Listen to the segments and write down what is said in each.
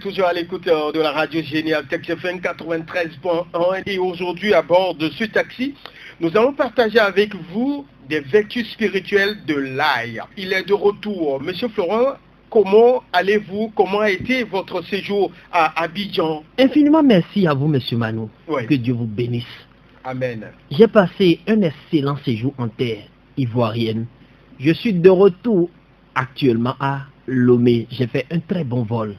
toujours à l'écoute de la radio Génial Tech FM 93.1 et aujourd'hui à bord de ce taxi, nous allons partager avec vous des vertus spirituelles de l'ail. Il est de retour. Monsieur Florent, comment allez-vous? Comment a été votre séjour à Abidjan? Infiniment merci à vous, Monsieur Manou. Oui. Que Dieu vous bénisse. Amen. J'ai passé un excellent séjour en terre ivoirienne. Je suis de retour actuellement à Lomé. J'ai fait un très bon vol.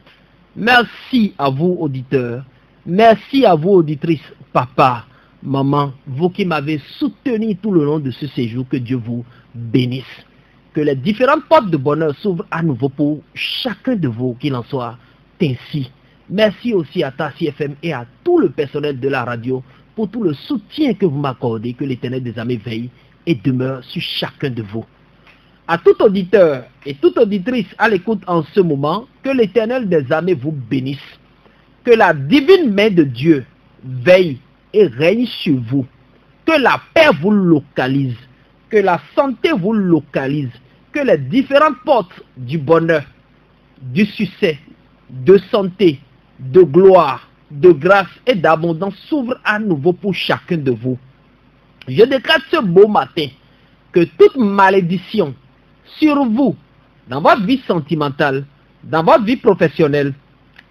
Merci à vous, auditeurs. Merci à vous, auditrices, papa, maman, vous qui m'avez soutenu tout le long de ce séjour. Que Dieu vous bénisse. Que les différentes portes de bonheur s'ouvrent à nouveau pour chacun de vous, qu'il en soit ainsi. Merci aussi à Tassi FM et à tout le personnel de la radio pour tout le soutien que vous m'accordez. Que l'Éternel des armées veille et demeure sur chacun de vous. À tout auditeur et toute auditrice à l'écoute en ce moment, que l'Éternel des armées vous bénisse. Que la divine main de Dieu veille et règne sur vous. Que la paix vous localise. Que la santé vous localise. Que les différentes portes du bonheur, du succès, de santé, de gloire, de grâce et d'abondance s'ouvrent à nouveau pour chacun de vous. Je décrète ce beau matin que toute malédiction sur vous, dans votre vie sentimentale, dans votre vie professionnelle,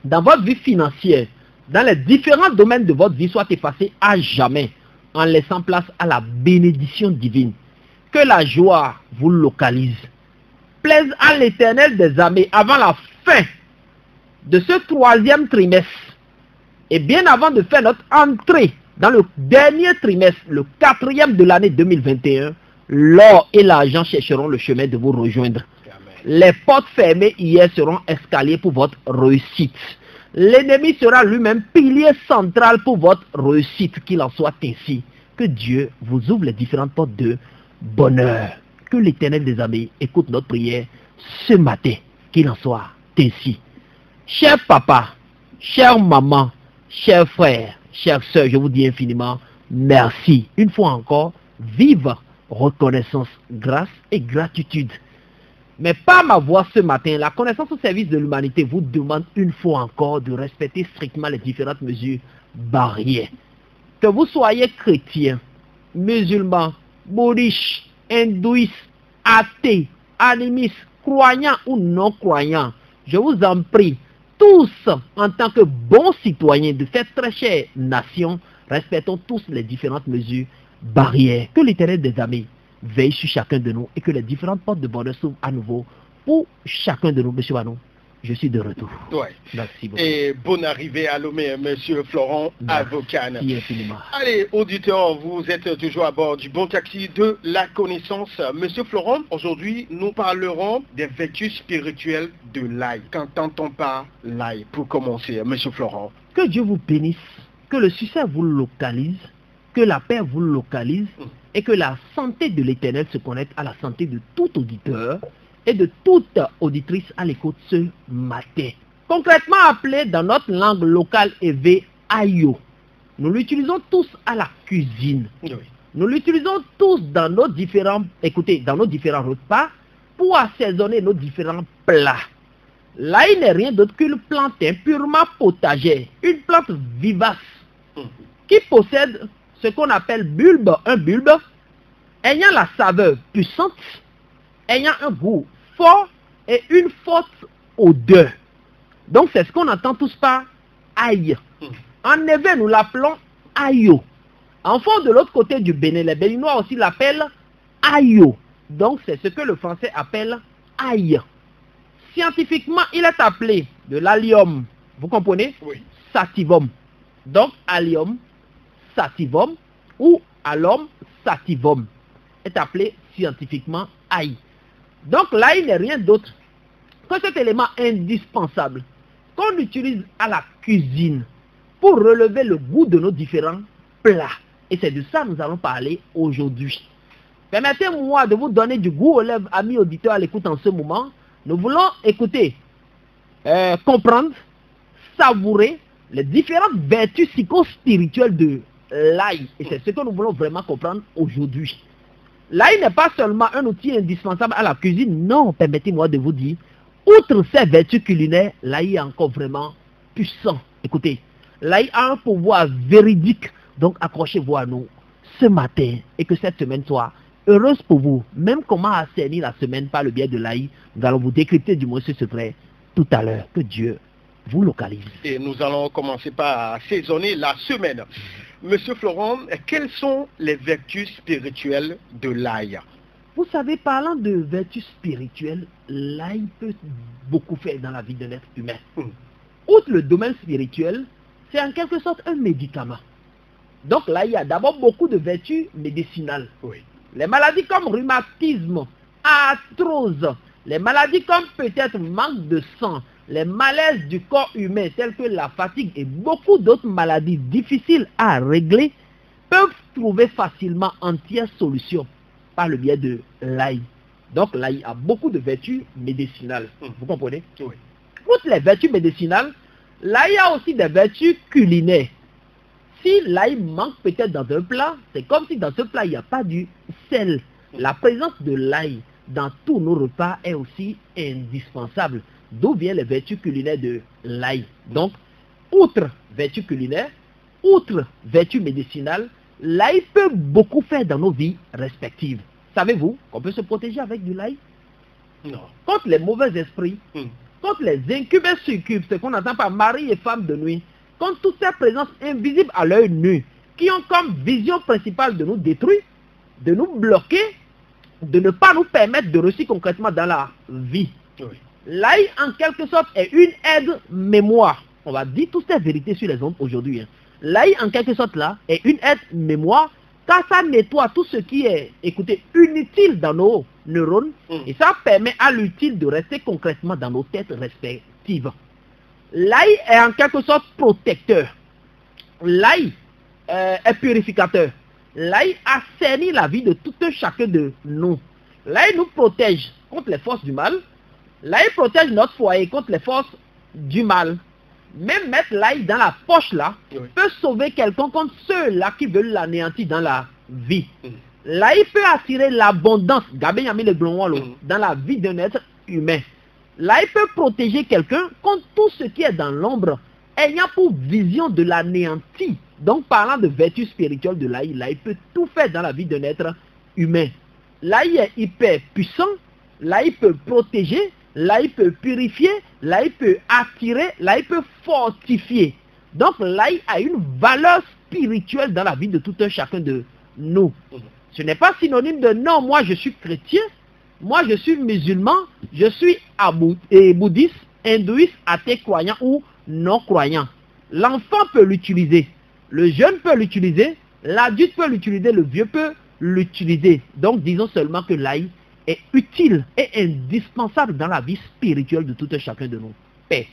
dans votre vie financière, dans les différents domaines de votre vie soit effacée à jamais en laissant place à la bénédiction divine. Que la joie vous localise. Plaise à l'Éternel des armées avant la fin de ce troisième trimestre et bien avant de faire notre entrée dans le dernier trimestre, le quatrième de l'année 2021, l'or et l'argent chercheront le chemin de vous rejoindre. Amen. Les portes fermées hier seront escaliers pour votre réussite. L'ennemi sera lui-même pilier central pour votre réussite, qu'il en soit ainsi. Que Dieu vous ouvre les différentes portes de bonheur. Que l'Éternel des armées écoute notre prière ce matin, qu'il en soit ainsi. Cher papa, chère maman, chers frères, chères sœurs, je vous dis infiniment merci. Une fois encore, vive reconnaissance, grâce et gratitude. Mais par ma voix ce matin, la connaissance au service de l'humanité vous demande une fois encore de respecter strictement les différentes mesures barrières. Que vous soyez chrétien, musulman, bouddhiste, hindouiste, athée, animiste, croyant ou non croyant, je vous en prie, tous, en tant que bons citoyens de cette très chère nation, respectons tous les différentes mesures barrières. Que l'Éternel des armées veille sur chacun de nous et que les différentes portes de bonheur s'ouvrent à nouveau pour chacun de nous. Monsieur Manon, je suis de retour. Ouais. Merci beaucoup. Et bonne arrivée à Lomé, Monsieur Florent Avocat. Merci infiniment. Allez, auditeurs, vous êtes toujours à bord du bon taxi de la connaissance. Monsieur Florent, aujourd'hui, nous parlerons des vertus spirituelles de l'ail. Qu'entend-on par l'ail pour commencer, Monsieur Florent? Que Dieu vous bénisse, que le succès vous localise, que la paix vous localise et que la santé de l'Éternel se connecte à la santé de tout auditeur et de toute auditrice à l'écoute ce matin. Concrètement appelé dans notre langue locale éve ayo. Nous l'utilisons tous à la cuisine. Oui. Nous l'utilisons tous dans nos différents, dans nos différents repas pour assaisonner nos différents plats. L'ail n'est rien d'autre qu'une plante purement potagère, une plante vivace qui possède ce qu'on appelle un bulbe, ayant la saveur puissante, ayant un goût fort et une forte odeur. Donc c'est ce qu'on entend tous par ail. En effet, nous l'appelons ayo. En fond, de l'autre côté du Bénin, les Béninois aussi l'appellent ayo. Donc c'est ce que le français appelle ail. Scientifiquement, il est appelé de l'allium, vous comprenez? Oui. Sativum. Donc allium sativum ou allium sativum est appelé scientifiquement ail. Donc l'ail n'est rien d'autre que cet élément indispensable qu'on utilise à la cuisine pour relever le goût de nos différents plats. Et c'est de ça que nous allons parler aujourd'hui. Permettez-moi de vous donner du goût aux lèvres, amis auditeurs à l'écoute en ce moment. Nous voulons écouter, comprendre, savourer les différentes vertus psychospirituelles de l'ail. Et c'est ce que nous voulons vraiment comprendre aujourd'hui. L'ail n'est pas seulement un outil indispensable à la cuisine. Non, permettez-moi de vous dire, outre ses vertus culinaires, l'ail est encore vraiment puissant. Écoutez, l'ail a un pouvoir véridique. Donc accrochez-vous à nous ce matin et que cette semaine soit heureuse pour vous. Même comment assainir la semaine par le biais de l'ail, nous allons vous décrypter du moins ce secret tout à l'heure. Que Dieu vous localise. Et nous allons commencer par assaisonner la semaine. Monsieur Florent, quelles sont les vertus spirituelles de l'ail? Vous savez, parlant de vertus spirituelles, l'ail peut beaucoup faire dans la vie d'un être humain. Outre le domaine spirituel, c'est en quelque sorte un médicament. Donc l'ail a d'abord beaucoup de vertus médicinales. Oui. Les maladies comme rhumatisme, arthrose, les maladies comme peut-être manque de sang, les malaises du corps humain tels que la fatigue et beaucoup d'autres maladies difficiles à régler peuvent trouver facilement entière solution par le biais de l'ail. Donc l'ail a beaucoup de vertus médicinales. Vous comprenez? Oui. Outre les vertus médicinales, l'ail a aussi des vertus culinaires. Si l'ail manque peut-être dans un plat, c'est comme si dans ce plat il n'y a pas du sel. La présence de l'ail dans tous nos repas est aussi indispensable. D'où viennent les vertus culinaires de l'ail. Donc, outre vertus culinaires, outre vertus médicinales, l'ail peut beaucoup faire dans nos vies respectives. Savez-vous qu'on peut se protéger avec de l'ail? Non. Contre les mauvais esprits, contre les incubes et succubes, ce qu'on entend par mari et femme de nuit, contre toutes ces présences invisibles à l'œil nu, qui ont comme vision principale de nous détruire, de nous bloquer, de ne pas nous permettre de réussir concrètement dans la vie. Oui. L'ail, en quelque sorte, est une aide-mémoire. On va dire toutes ces vérités sur les ondes aujourd'hui. L'ail, en quelque sorte, là, est une aide-mémoire, car ça nettoie tout ce qui est, écoutez, inutile dans nos neurones, et ça permet à l'utile de rester concrètement dans nos têtes respectives. L'ail est en quelque sorte protecteur. L'ail est purificateur. L'ail assainit la vie de tout un chacun de nous. L'ail nous protège contre les forces du mal. L'ail protège notre foyer contre les forces du mal. Même mettre l'ail dans la poche là peut sauver quelqu'un contre ceux-là qui veulent l'anéantir dans la vie. L'ail peut attirer l'abondance dans la vie d'un être humain. L'ail peut protéger quelqu'un contre tout ce qui est dans l'ombre, ayant pour vision de l'anéantir. Donc parlant de vertu spirituelle de l'ail, l'ail peut tout faire dans la vie d'un être humain. L'ail est hyper puissant, l'ail peut protéger, l'ail peut purifier, l'ail peut attirer, l'ail peut fortifier. Donc l'ail a une valeur spirituelle dans la vie de tout un chacun de nous. Ce n'est pas synonyme de non, moi je suis chrétien, moi je suis musulman, je suis bouddhiste, hindouiste, athée, croyant ou non croyant. L'enfant peut l'utiliser, le jeune peut l'utiliser, l'adulte peut l'utiliser, le vieux peut l'utiliser. Donc disons seulement que l'ail est utile et indispensable dans la vie spirituelle de tout un chacun de nous. Paix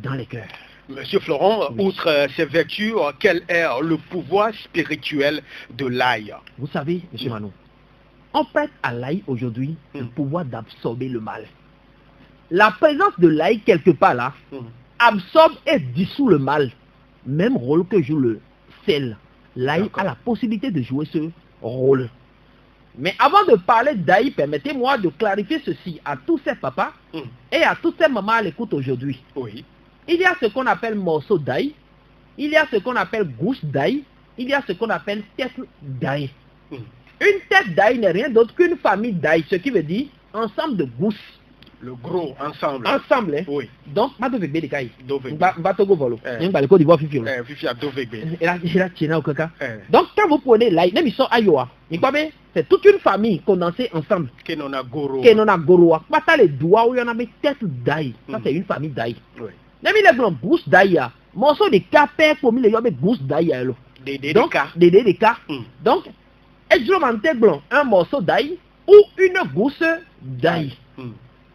dans les cœurs. Monsieur Florent, outre ces vertus, quel est le pouvoir spirituel de l'ail? Vous savez, monsieur Manon, on prête à l'ail aujourd'hui le pouvoir d'absorber le mal. La présence de l'ail quelque part là absorbe et dissout le mal. Même rôle que joue le sel. L'ail a la possibilité de jouer ce rôle. Mais avant de parler d'ail, permettez-moi de clarifier ceci à tous ces papas et à toutes ces mamans à l'écoute aujourd'hui. Oui. Il y a ce qu'on appelle morceau d'ail, il y a ce qu'on appelle gousse d'ail, il y a ce qu'on appelle tête d'ail. Une tête d'ail n'est rien d'autre qu'une famille d'ail, ce qui veut dire ensemble de gousses. Le gros ensemble. Ensemble, hein? Oui. Donc, je vais vous dire donc, quand vous prenez l'ail, c'est toute une famille condensée ensemble. Kenona Goro. Kenona Goro. Pas les doigts où il y en a des têtes d'ail. Ça, c'est une famille d'ail. Oui. Même les blancs gousses d'ail, morceau de capé pour les gousses d'ail. Donc, des cas. Donc, est blanc, un morceau d'ail ou une gousse d'ail.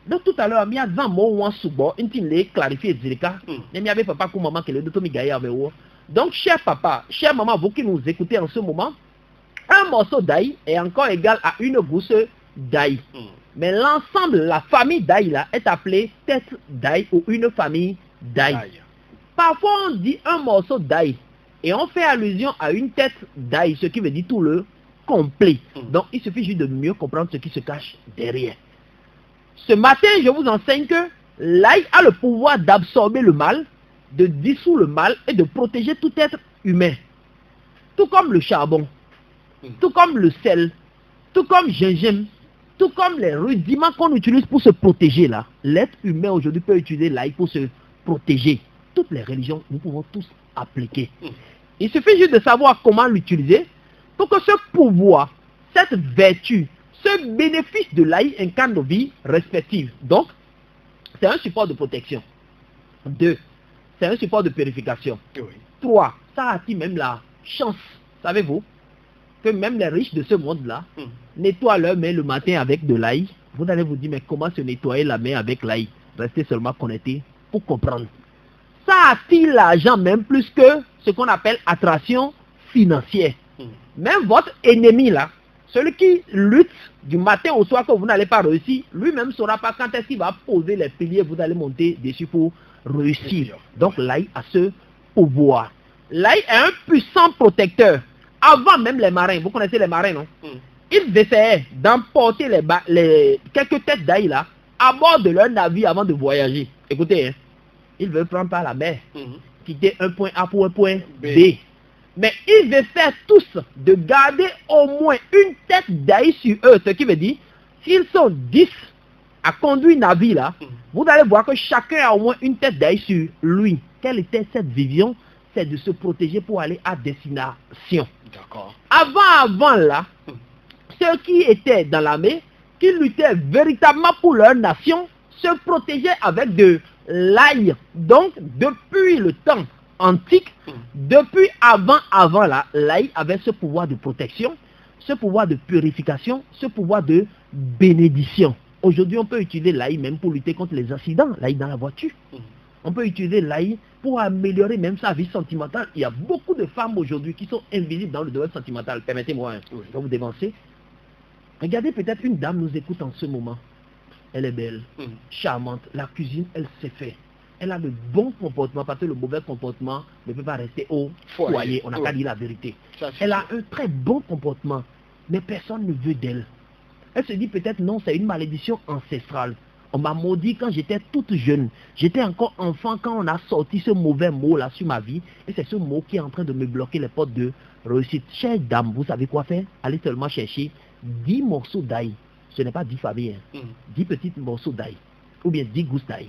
Donc tout à l'heure, il y a 20 mots en sous-bord, il a clarifié Zirika. Il y avait papa pour maman qui est le dotomi gaïa avec vous. Donc, cher papa, chère maman, vous qui nous écoutez en ce moment, un morceau d'ail est encore égal à une gousse d'ail. Mais l'ensemble, la famille d'ail là, est appelée tête d'ail ou une famille d'ail. Parfois, on dit un morceau d'ail et on fait allusion à une tête d'ail, ce qui veut dire tout le complet. Donc, il suffit juste de mieux comprendre ce qui se cache derrière. Ce matin, je vous enseigne que l'ail a le pouvoir d'absorber le mal de dissoudre le mal et de protéger tout être humain. Tout comme le charbon, tout comme le sel, tout comme gingembre, tout comme les rudiments qu'on utilise pour se protéger là. L'être humain aujourd'hui peut utiliser l'ail pour se protéger. Toutes les religions, nous pouvons tous appliquer. Il suffit juste de savoir comment l'utiliser pour que ce pouvoir, cette vertu, ce bénéfice de l'ail incarne nos vies respectives. Donc, c'est un support de protection. 2, c'est un support de purification. 3, ça attire même la chance. Savez-vous que même les riches de ce monde-là nettoient leur main le matin avec de l'ail. Vous allez vous dire, mais comment se nettoyer la main avec l'ail? Restez seulement connectés pour comprendre. Ça attire l'argent même plus que ce qu'on appelle attraction financière. Même votre ennemi là, celui qui lutte du matin au soir que vous n'allez pas réussir, lui-même ne saura pas quand est-ce qu'il va poser les piliers, vous allez monter dessus pour réussir. Donc l'ail a ce pouvoir. L'ail est un puissant protecteur. Avant même les marins, vous connaissez les marins, non? Ils essayaient d'emporter quelques têtes d'ail là à bord de leur navire avant de voyager. Écoutez, hein, ils veulent prendre par la mer, quitter un point A pour un point B. Mais ils essaient tous de garder au moins une tête d'ail sur eux. Ce qui veut dire, s'ils sont 10 à conduire un navire là, vous allez voir que chacun a au moins une tête d'ail sur lui. Quelle était cette vision? C'est de se protéger pour aller à destination. Avant là, ceux qui étaient dans l'armée, qui luttaient véritablement pour leur nation, se protégeaient avec de l'ail. Donc, depuis le temps antique, depuis avant là, l'ail avait ce pouvoir de protection, ce pouvoir de purification, ce pouvoir de bénédiction. Aujourd'hui, on peut utiliser l'ail même pour lutter contre les accidents, l'ail dans la voiture. On peut utiliser l'ail pour améliorer même sa vie sentimentale. Il y a beaucoup de femmes aujourd'hui qui sont invisibles dans le domaine sentimental. Permettez-moi, je vais vous dévancer. Regardez, peut-être une dame nous écoute en ce moment. Elle est belle, charmante. La cuisine, elle sait faire. Elle a de bons comportements parce que le mauvais comportement ne peut pas rester au foyer. On n'a qu'à dire la vérité. Elle a un très bon comportement, mais personne ne veut d'elle. Elle se dit peut-être non, c'est une malédiction ancestrale. On m'a maudit quand j'étais toute jeune. J'étais encore enfant quand on a sorti ce mauvais mot-là sur ma vie. Et c'est ce mot qui est en train de me bloquer les portes de réussite. Chère dame, vous savez quoi faire? Allez seulement chercher 10 morceaux d'ail. Ce n'est pas 10 familles. 10 petits morceaux d'ail. Ou bien 10 gousses d'ail.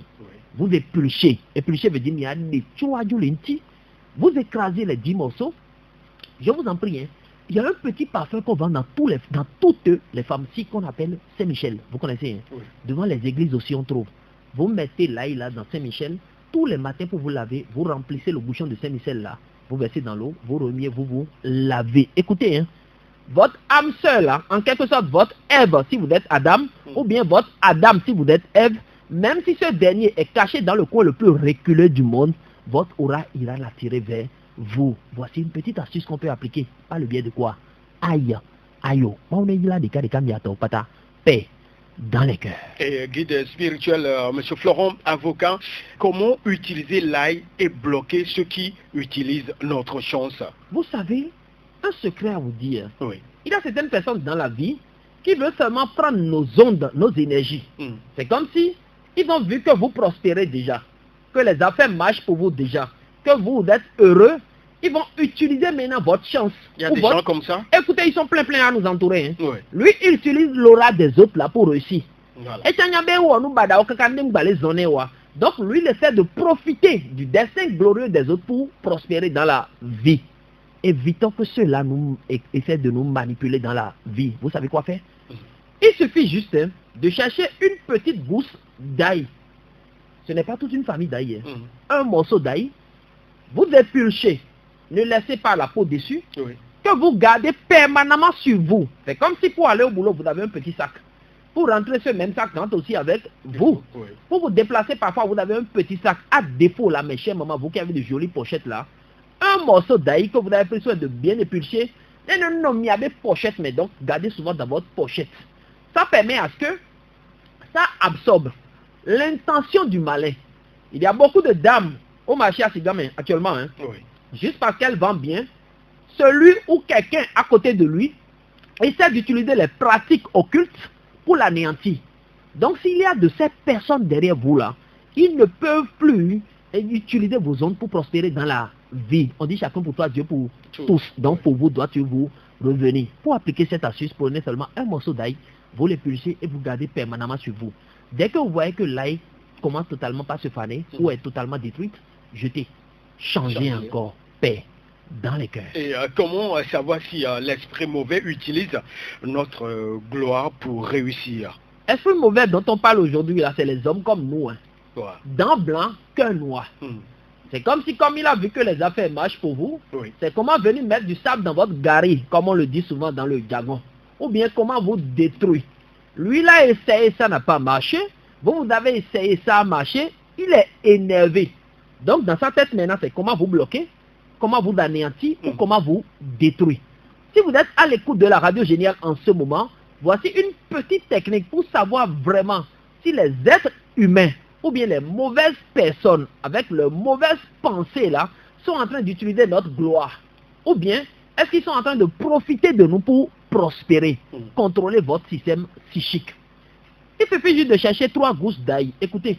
Vous épluchez. Éplucher veut dire il y a des chouadjoulinti. Vous écrasez les 10 morceaux. Je vous en prie, hein. Il y a un petit parfum qu'on vend dans toutes les pharmacies qu'on appelle Saint-Michel. Vous connaissez, hein? Devant les églises aussi on trouve. Vous mettez l'ail là dans Saint-Michel. Tous les matins pour vous laver, vous remplissez le bouchon de Saint-Michel là. Vous versez dans l'eau, vous remuez, vous lavez. Écoutez, hein, votre âme sœur là, en quelque sorte votre Ève si vous êtes Adam, ou bien votre Adam si vous êtes Ève, même si ce dernier est caché dans le coin le plus reculé du monde, votre aura ira l'attirer vers vous. Voici une petite astuce qu'on peut appliquer. Par le biais de quoi? Aïe, aïe, on est là des cas pata, paix dans les cœurs. Et guide spirituel, Monsieur Florent, avocat, comment utiliser l'ail et bloquer ceux qui utilisent notre chance? Vous savez, un secret à vous dire. Il y a certaines personnes dans la vie qui veulent seulement prendre nos ondes, nos énergies. C'est comme si ils ont vu que vous prospérez déjà, que les affaires marchent pour vous déjà, que vous êtes heureux. Ils vont utiliser maintenant votre chance. Il y a des gens comme ça? Écoutez, ils sont plein à nous entourer. Hein. Lui, il utilise l'aura des autres là pour réussir. Donc lui, il essaie de profiter du destin glorieux des autres pour prospérer dans la vie. Évitons que ceux-là essaient de nous manipuler dans la vie. Vous savez quoi faire? Il suffit juste de chercher une petite gousse d'ail. Ce n'est pas toute une famille d'ail. Un morceau d'ail. Vous épluchez. Ne laissez pas la peau dessus, que vous gardez permanemment sur vous. C'est comme si pour aller au boulot, vous avez un petit sac. Pour rentrer ce même sac, rentre aussi avec vous. Pour vous déplacer, parfois, vous avez un petit sac. À défaut, là, mes chers mamans, vous qui avez de jolies pochettes là, un morceau d'ail que vous avez pris soin de bien éplucher, non, il y a des pochettes, mais donc, gardez souvent dans votre pochette. Ça permet à ce que ça absorbe l'intention du malin. Il y a beaucoup de dames au marché à Sigam actuellement, hein. Juste parce qu'elle vend bien, celui ou quelqu'un à côté de lui essaie d'utiliser les pratiques occultes pour l'anéantir. Donc s'il y a de ces personnes derrière vous là, ils ne peuvent plus Et utilisez vos ondes pour prospérer dans la vie. On dit chacun pour toi, Dieu pour tous. Donc pour vous, doit-il vous revenir. Pour appliquer cette astuce, prenez seulement un morceau d'ail, vous l'épulchez et vous gardez permanemment sur vous. Dès que vous voyez que l'ail commence totalement par se faner ou est totalement détruite, jetez. Changez encore. Paix dans les cœurs. Et comment savoir si l'esprit mauvais utilise notre gloire pour réussir? Esprit mauvais dont on parle aujourd'hui, là, c'est les hommes comme nous. Hein. Ouais. Dents blancs, cœur noir. C'est comme si, comme il a vu que les affaires marchent pour vous, c'est comment venir mettre du sable dans votre gari, comme on le dit souvent dans le jargon. Ou bien comment vous détruire. Lui, il a essayé, ça n'a pas marché. Vous avez essayé, ça a marché. Il est énervé. Donc, dans sa tête maintenant, c'est comment vous bloquer, comment vous anéantir ou comment vous détruire. Si vous êtes à l'écoute de la radio géniale en ce moment, voici une petite technique pour savoir vraiment si les êtres humains ou bien les mauvaises personnes avec leurs mauvaises pensées là sont en train d'utiliser notre gloire. Ou bien, est-ce qu'ils sont en train de profiter de nous pour prospérer, contrôler votre système psychique. Il suffit juste de chercher 3 gousses d'ail. Écoutez,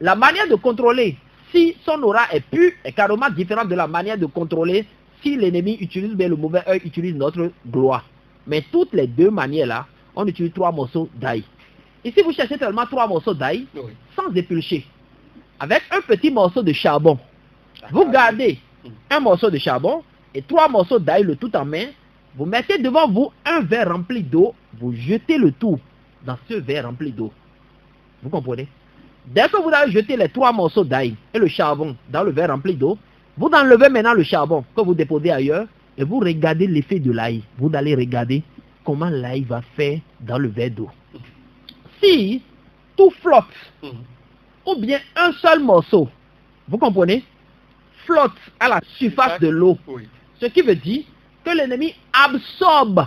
la manière de contrôler si son aura est pure est carrément différente de la manière de contrôler si l'ennemi utilise, bien le mauvais œil utilise notre gloire. Mais toutes les deux manières-là, on utilise 3 morceaux d'ail. Ici, vous cherchez seulement 3 morceaux d'ail, sans épulcher, avec un petit morceau de charbon. Vous gardez un morceau de charbon et 3 morceaux d'ail, le tout en main. Vous mettez devant vous un verre rempli d'eau, vous jetez le tout dans ce verre rempli d'eau. Vous comprenez? Dès que vous avez jeté les 3 morceaux d'ail et le charbon dans le verre rempli d'eau, vous enlevez maintenant le charbon que vous déposez ailleurs et vous regardez l'effet de l'ail. Vous allez regarder comment l'ail va faire dans le verre d'eau. Si tout flotte, ou bien un seul morceau, vous comprenez, flotte à la surface de l'eau, ce qui veut dire que l'ennemi absorbe.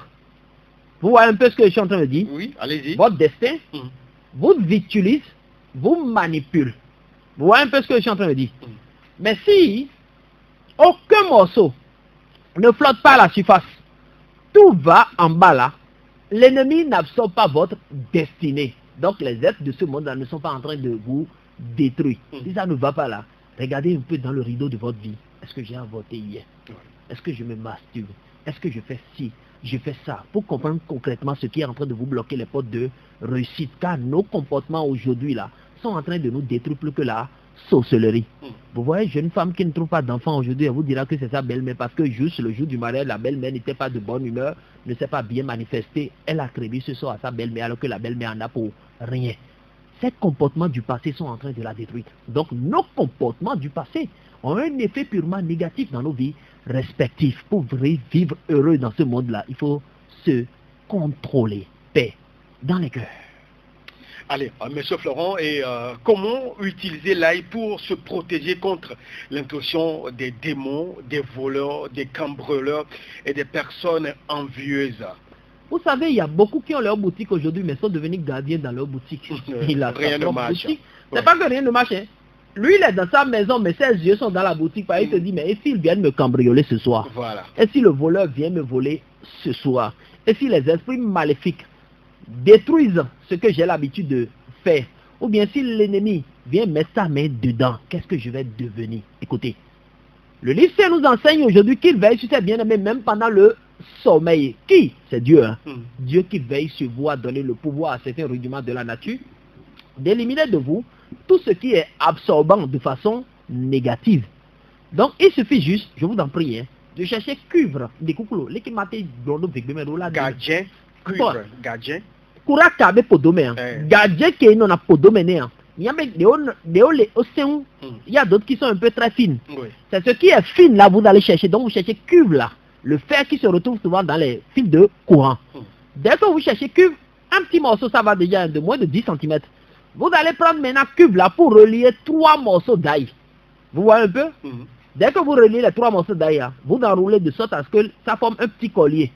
Vous voyez un peu ce que je suis en train de dire? Oui, allez-y. Votre destin, vous utilise, vous manipule. Vous voyez un peu ce que je suis en train de dire? Mais si aucun morceau ne flotte pas à la surface, tout va en bas là, l'ennemi n'absorbe pas votre destinée. Donc les êtres de ce monde-là ne sont pas en train de vous détruire. Si ça ne va pas là, regardez un peu dans le rideau de votre vie. Est-ce que j'ai avorté hier? Est-ce que je me masturbe? Est-ce que je fais ci? Je fais ça? Pour comprendre concrètement ce qui est en train de vous bloquer les portes de réussite. Car nos comportements aujourd'hui là sont en train de nous détruire plus que la sorcellerie. Vous voyez, jeune femme qui ne trouve pas d'enfant aujourd'hui, elle vous dira que c'est sa belle-mère parce que juste le jour du mariage, la belle-mère n'était pas de bonne humeur, ne s'est pas bien manifestée. Elle a attribué ce soir à sa belle-mère alors que la belle-mère en a pour rien. Ces comportements du passé sont en train de la détruire. Donc nos comportements du passé ont un effet purement négatif dans nos vies respectives. Pour vivre heureux dans ce monde-là, il faut se contrôler. Paix dans les cœurs. Allez, Monsieur Florent, et comment utiliser l'ail pour se protéger contre l'intrusion des démons, des voleurs, des cambrioleurs et des personnes envieuses? Vous savez, il y a beaucoup qui ont leur boutique aujourd'hui, mais sont devenus gardiens dans leur boutique. Rien ne marche. C'est pas que rien ne marche. Hein. Lui, il est dans sa maison, mais ses yeux sont dans la boutique. Il te dit, mais et s'ils viennent me cambrioler ce soir? Voilà. Et si le voleur vient me voler ce soir? Et si les esprits maléfiques détruisent ce que j'ai l'habitude de faire? Ou bien si l'ennemi vient mettre sa main dedans, qu'est-ce que je vais devenir? Écoutez, le livre saint nous enseigne aujourd'hui qu'il veille sur ses bien-aimés même pendant le sommeil. Qui? C'est Dieu. Hein? Dieu qui veille sur vous à donner le pouvoir à certains rudiments de la nature d'éliminer de vous tout ce qui est absorbant de façon négative. Donc il suffit juste, je vous en prie, hein, de chercher cuivre, des coucous, les qui matent gardien, cuivre, gardien. Kura kabe podome, gardien qui est non à podome. Il y a d'autres qui sont un peu très fines. C'est ce qui est fine là, vous allez chercher. Donc vous cherchez cuivre là. Le fer qui se retrouve souvent dans les fils de courant. Dès que vous cherchez cuivre, un petit morceau, ça va déjà de moins de 10 cm. Vous allez prendre maintenant cuivre là pour relier 3 morceaux d'ail. Vous voyez un peu? Dès que vous reliez les 3 morceaux d'ail, vous enroulez de sorte à ce que ça forme un petit collier.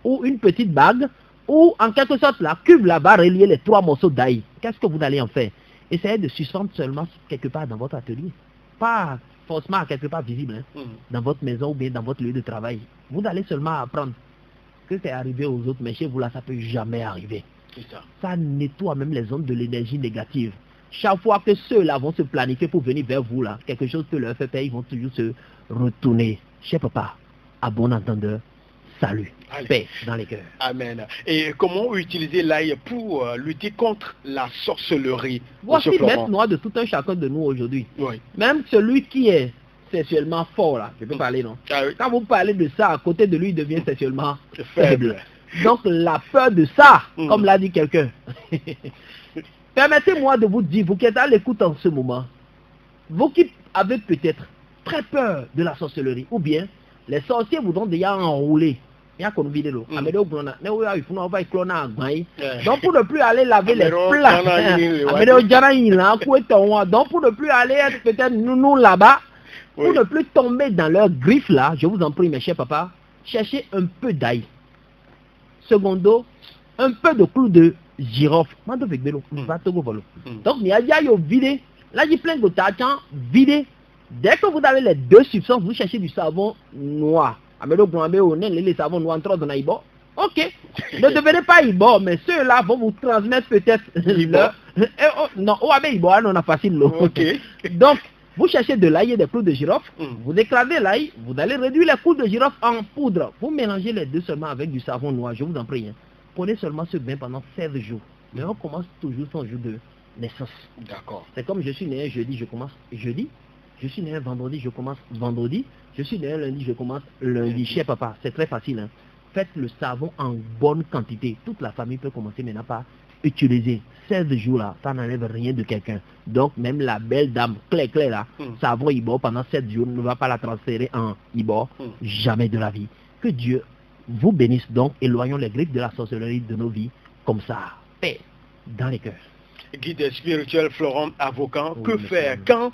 Ou une petite bague. Ou en quelque sorte, la cuve là va relier les 3 morceaux d'ail. Qu'est-ce que vous allez en faire? Essayez de suspendre seulement quelque part dans votre atelier. Pas forcément quelque part visible. Hein, dans votre maison ou bien dans votre lieu de travail. Vous allez seulement apprendre que c'est arrivé aux autres, mais chez vous là, ça ne peut jamais arriver. Ça nettoie même les ondes de l'énergie négative. chaque fois que ceux-là vont se planifier pour venir vers vous, là, quelque chose peut leur faire peur, ils vont toujours se retourner. Cher papa, à bon entendeur, salut. Allez. Paix dans les cœurs. Amen. Et comment utiliser l'ail pour lutter contre la sorcellerie? Voici Monsieur maître Florent? noir de tout un chacun de nous aujourd'hui. Oui. Même celui qui est sexuellement fort, là, je peux parler, non? Ah oui. Quand vous parlez de ça, à côté de lui, il devient sexuellement Faible. faible. Donc la peur de ça, Mm. comme l'a dit quelqu'un. Permettez-moi de vous dire, vous qui êtes à l'écoute en ce moment, vous qui avez peut-être très peur de la sorcellerie, ou bien les sorciers vous ont déjà enroulé. Il y a qu'on vide l'eau. Mm. Donc pour ne plus aller laver les Amero plats, Janaï, ouais. Amero Janaï, là, donc pour ne plus aller être peut-être nous là-bas, pour Oui. ne plus tomber dans leurs griffes là, je vous en prie mes chers papas, cherchez un peu d'ail. Secondo, un peu de clou de girofle. Mando avec vélo, va te go volo. Donc il y a yo vidé, là il plein de tachan, vidé. Dès que vous avez les deux substances, vous cherchez du savon noir. Amelo Brambe ou les savons noirs entre dans Ibo. Ok. Ne devenez pas Ibo, mais ceux-là vont vous transmettre peut-être leur... Non, oh, mais Ibo, on a facile l'eau. Ok. Donc, vous cherchez de l'ail et des clous de girofle, Mm. vous écrasez l'ail, vous allez réduire les clous de girofle en poudre. Vous mélangez les deux seulement avec du savon noir, je vous en prie. Hein. Prenez seulement ce bain pendant 16 jours. Mais on commence toujours son jour de naissance. D'accord. C'est comme je suis né un jeudi, je commence jeudi. Je suis né un vendredi, je commence vendredi. Je suis né un lundi, je commence lundi. Cher papa, c'est très facile. Hein. Faites le savon en bonne quantité. Toute la famille peut commencer maintenant par utiliser. 16 jours là, ça n'enlève rien de quelqu'un. Donc même la belle dame, clair là, savon Ibor pendant 7 jours, ne va pas la transférer en Ibor. Jamais de la vie. Que Dieu vous bénisse donc. Éloignons les griffes de la sorcellerie de nos vies. Comme ça, paix dans les cœurs. Guide spirituel Florent Avocat, Oui, que monsieur. faire quand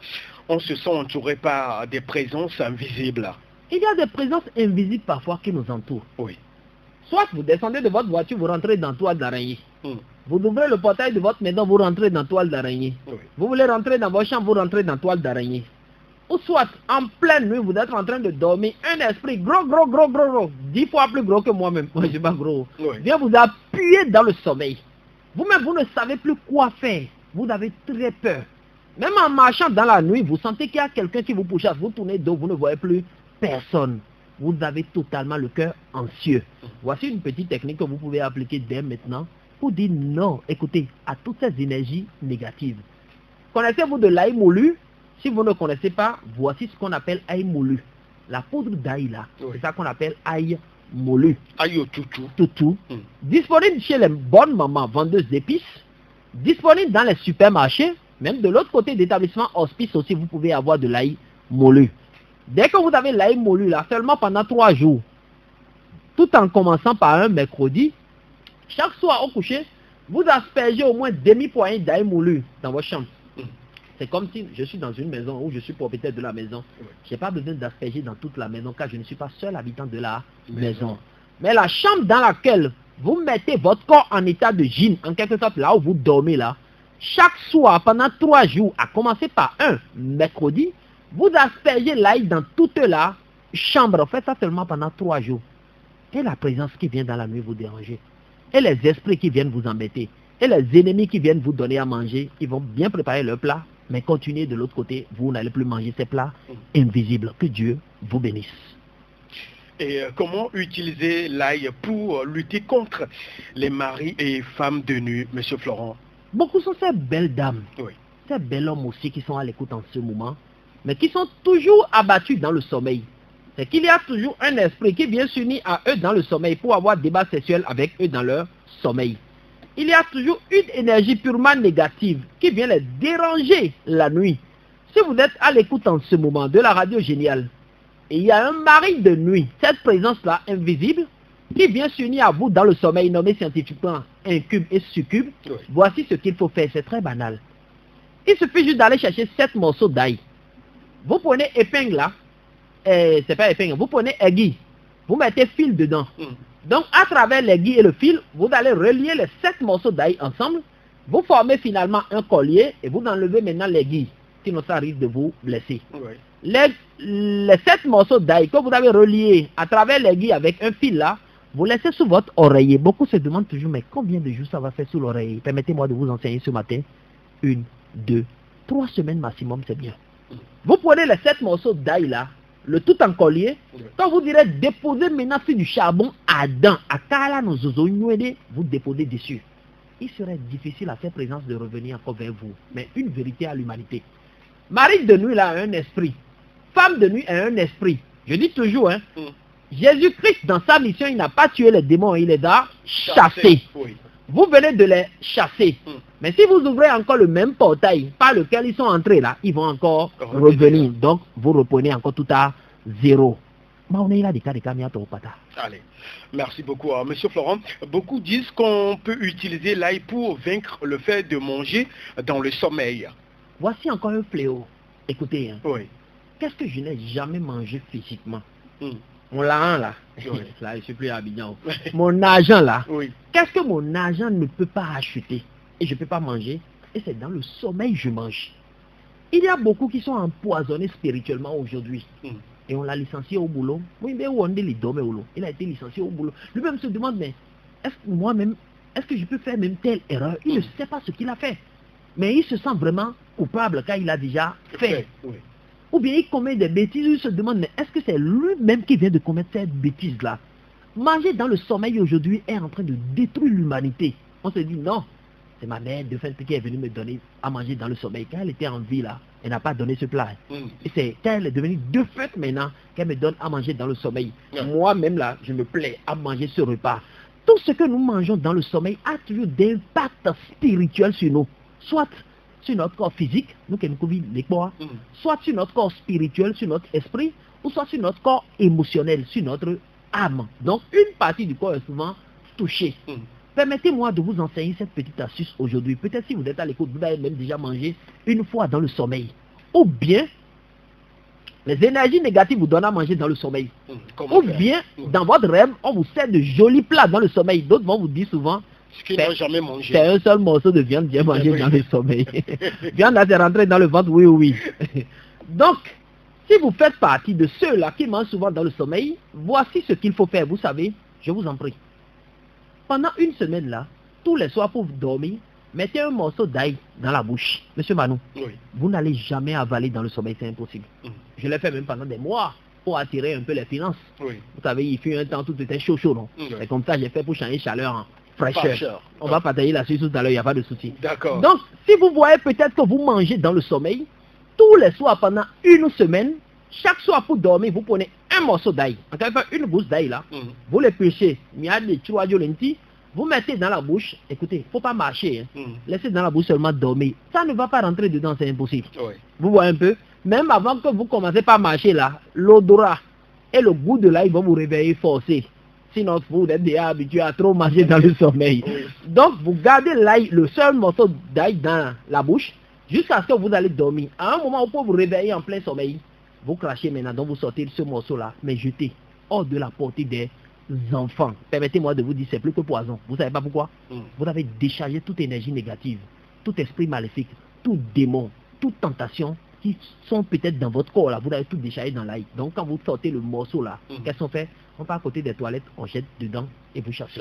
on se sent entouré par des présences invisibles? Il y a des présences invisibles parfois qui nous entourent. Oui. Soit vous descendez de votre voiture, vous rentrez dans toile d'araignée. Mm. Vous ouvrez le portail de votre maison, vous rentrez dans toile d'araignée. Oui. Vous voulez rentrer dans votre chambre, vous rentrez dans toile d'araignée. Ou soit, en pleine nuit, vous êtes en train de dormir, un esprit gros, 10 fois plus gros que moi-même. Moi, je suis pas gros. Oui. Vient vous appuyer dans le sommeil. Vous-même, vous ne savez plus quoi faire. Vous avez très peur. Même en marchant dans la nuit, vous sentez qu'il y a quelqu'un qui vous pourchasse. Vous tournez dos, vous ne voyez plus personne. Vous avez totalement le cœur anxieux. Voici une petite technique que vous pouvez appliquer dès maintenant pour dire non, écoutez, à toutes ces énergies négatives. Connaissez-vous de l'ail moulu? Si vous ne connaissez pas, voici ce qu'on appelle ail moulu. La poudre d'ail là, Oui. c'est ça qu'on appelle ail moulu. Aïe au toutou. Toutou. Mm. Disponible chez les bonnes mamans vendeuses d'épices. Disponible dans les supermarchés. Même de l'autre côté d'établissement hospice aussi, vous pouvez avoir de l'ail moulu. Dès que vous avez l'ail moulu là, seulement pendant 3 jours, tout en commençant par un mercredi, chaque soir au coucher, vous aspergez au moins demi-poignée d'ail moulu dans votre chambre. Mm. C'est comme si je suis dans une maison où je suis propriétaire de la maison. Oui. Je n'ai pas besoin d'asperger dans toute la maison car je ne suis pas seul habitant de la Maison. maison. Mais la chambre dans laquelle vous mettez votre corps en état de gîte, en quelque sorte là où vous dormez là, chaque soir pendant 3 jours, à commencer par un mercredi, vous aspergez l'ail dans toute la chambre. Faites ça seulement pendant 3 jours. Et la présence qui vient dans la nuit vous déranger. Et les esprits qui viennent vous embêter. Et les ennemis qui viennent vous donner à manger, ils vont bien préparer leur plat. Mais continuez de l'autre côté, vous n'allez plus manger ces plats invisibles. Que Dieu vous bénisse. Et comment utiliser l'ail pour lutter contre les maris et femmes de nu, Monsieur Florent? Beaucoup sont ces belles dames, Oui. ces bels hommes aussi qui sont à l'écoute en ce moment, mais qui sont toujours abattus dans le sommeil. C'est qu'il y a toujours un esprit qui vient s'unir à eux dans le sommeil pour avoir débat sexuel avec eux dans leur sommeil. Il y a toujours une énergie purement négative qui vient les déranger la nuit. Si vous êtes à l'écoute en ce moment de la radio géniale, et il y a un mari de nuit, cette présence-là invisible, qui vient s'unir à vous dans le sommeil, nommé scientifiquement incube et succube, Oui. voici ce qu'il faut faire, c'est très banal. Il suffit juste d'aller chercher 7 morceaux d'ail. Vous prenez épingle là, c'est pas épingle, vous prenez aiguille, vous mettez fil dedans. Mm. Donc à travers l'aiguille et le fil, vous allez relier les 7 morceaux d'ail ensemble, vous formez finalement un collier et vous enlevez maintenant l'aiguille, sinon ça risque de vous blesser. Oui. Les 7 morceaux d'ail que vous avez reliés à travers l'aiguille avec un fil là, vous laissez sous votre oreiller. Beaucoup se demandent toujours, mais combien de jours ça va faire sous l'oreiller? Permettez-moi de vous enseigner ce matin. 1, 2, 3 semaines maximum, c'est bien. Vous prenez les 7 morceaux d'ail là, le tout en collier. Quand vous direz déposer maintenant sur du charbon ardent, à Kala no Zozo Nwede, vous déposez dessus. Il serait difficile à cette présence de revenir encore vers vous. Mais une vérité à l'humanité. Mari de nuit là a un esprit. Femme de nuit a un esprit. Je dis toujours, hein. Jésus-Christ, dans sa mission, il n'a pas tué les démons, il les a chassés. Oui. Vous venez de les chasser. Mais si vous ouvrez encore le même portail par lequel ils sont entrés là, ils vont encore revenir. Donc, vous reprenez encore tout à zéro. Allez, merci beaucoup. Alors, Monsieur Florent, beaucoup disent qu'on peut utiliser l'ail pour vaincre le fait de manger dans le sommeil. Voici encore un fléau. Écoutez, hein. Oui. Qu'est-ce que je n'ai jamais mangé physiquement? Mon argent là, oui. Là je suis plus à Abidjan. Mon argent là, oui. Qu'est-ce que mon argent ne peut pas acheter et je ne peux pas manger? Et c'est dans le sommeil que je mange. Il y a beaucoup qui sont empoisonnés spirituellement aujourd'hui. Et on l'a licencié au boulot. Il a été licencié au boulot. Lui-même se demande, mais est-ce que moi-même, est-ce que je peux faire même telle erreur? Il ne sait pas ce qu'il a fait. Mais il se sent vraiment coupable car il a déjà fait. Oui. Ou bien il commet des bêtises, il se demande, mais est-ce que c'est lui-même qui vient de commettre cette bêtise-là? Manger dans le sommeil aujourd'hui est en train de détruire l'humanité. On se dit, non, c'est ma mère de fait qui est venue me donner à manger dans le sommeil. Quand elle était en vie là, elle n'a pas donné ce plat. Et c'est quand elle est devenue de fait maintenant qu'elle me donne à manger dans le sommeil. Moi-même là, je me plais à manger ce repas. Tout ce que nous mangeons dans le sommeil a toujours d'impact spirituel sur nous. Soit sur notre corps physique, nous qui nous soit sur notre corps spirituel, sur notre esprit, ou soit sur notre corps émotionnel, sur notre âme. Donc une partie du corps est souvent touchée. Permettez-moi de vous enseigner cette petite astuce aujourd'hui. Peut-être si vous êtes à l'écoute, vous avez même déjà mangé une fois dans le sommeil. Ou bien, les énergies négatives vous donnent à manger dans le sommeil. Ou bien, dans votre rêve, on vous sert de jolis plats dans le sommeil. D'autres vont vous dire souvent, ce qu'ils n'ont jamais mangé. C'est un seul morceau de viande bien mangé dans le sommeil. Viande là, c'est rentré dans le ventre, oui, oui. Donc, si vous faites partie de ceux-là qui mangent souvent dans le sommeil, voici ce qu'il faut faire. Vous savez, je vous en prie. Pendant une semaine là, tous les soirs pour dormir, mettez un morceau d'ail dans la bouche. Monsieur Manou, vous n'allez jamais avaler dans le sommeil, c'est impossible. Je l'ai fait même pendant des mois pour attirer un peu les finances. Vous savez, il fut un temps, tout était chaud, non? C'est comme ça j'ai fait pour changer chaleur en fraîcheur. On va partager là-dessus tout à l'heure, il n'y a pas de souci. D'accord. Donc, si vous voyez peut-être que vous mangez dans le sommeil, tous les soirs pendant une semaine, chaque soir pour dormir, vous prenez un morceau d'ail. Encore une gousse d'ail là, vous le pêchez, vous mettez dans la bouche. Écoutez, il ne faut pas marcher. Laissez dans la bouche seulement dormir. Ça ne va pas rentrer dedans, c'est impossible. Vous voyez un peu? Même avant que vous commencez par marcher là, l'odorat et le goût de l'ail vont vous réveiller forcé. Sinon, vous êtes déjà habitué à trop manger dans le sommeil. Donc, vous gardez l'ail, le seul morceau d'ail dans la bouche, jusqu'à ce que vous allez dormir. À un moment où vous vous réveiller en plein sommeil, vous crachez maintenant, donc vous sortez de ce morceau-là, mais jetez hors de la portée des enfants. Permettez-moi de vous dire, c'est plus que poison. Vous savez pas pourquoi? Vous avez déchargé toute énergie négative, tout esprit maléfique, tout démon, toute tentation qui sont peut-être dans votre corps là, vous l'avez tout déchargé dans l'ail. Donc quand vous sortez le morceau là, qu'est-ce qu'on fait? On part à côté des toilettes, on jette dedans et vous cherchez.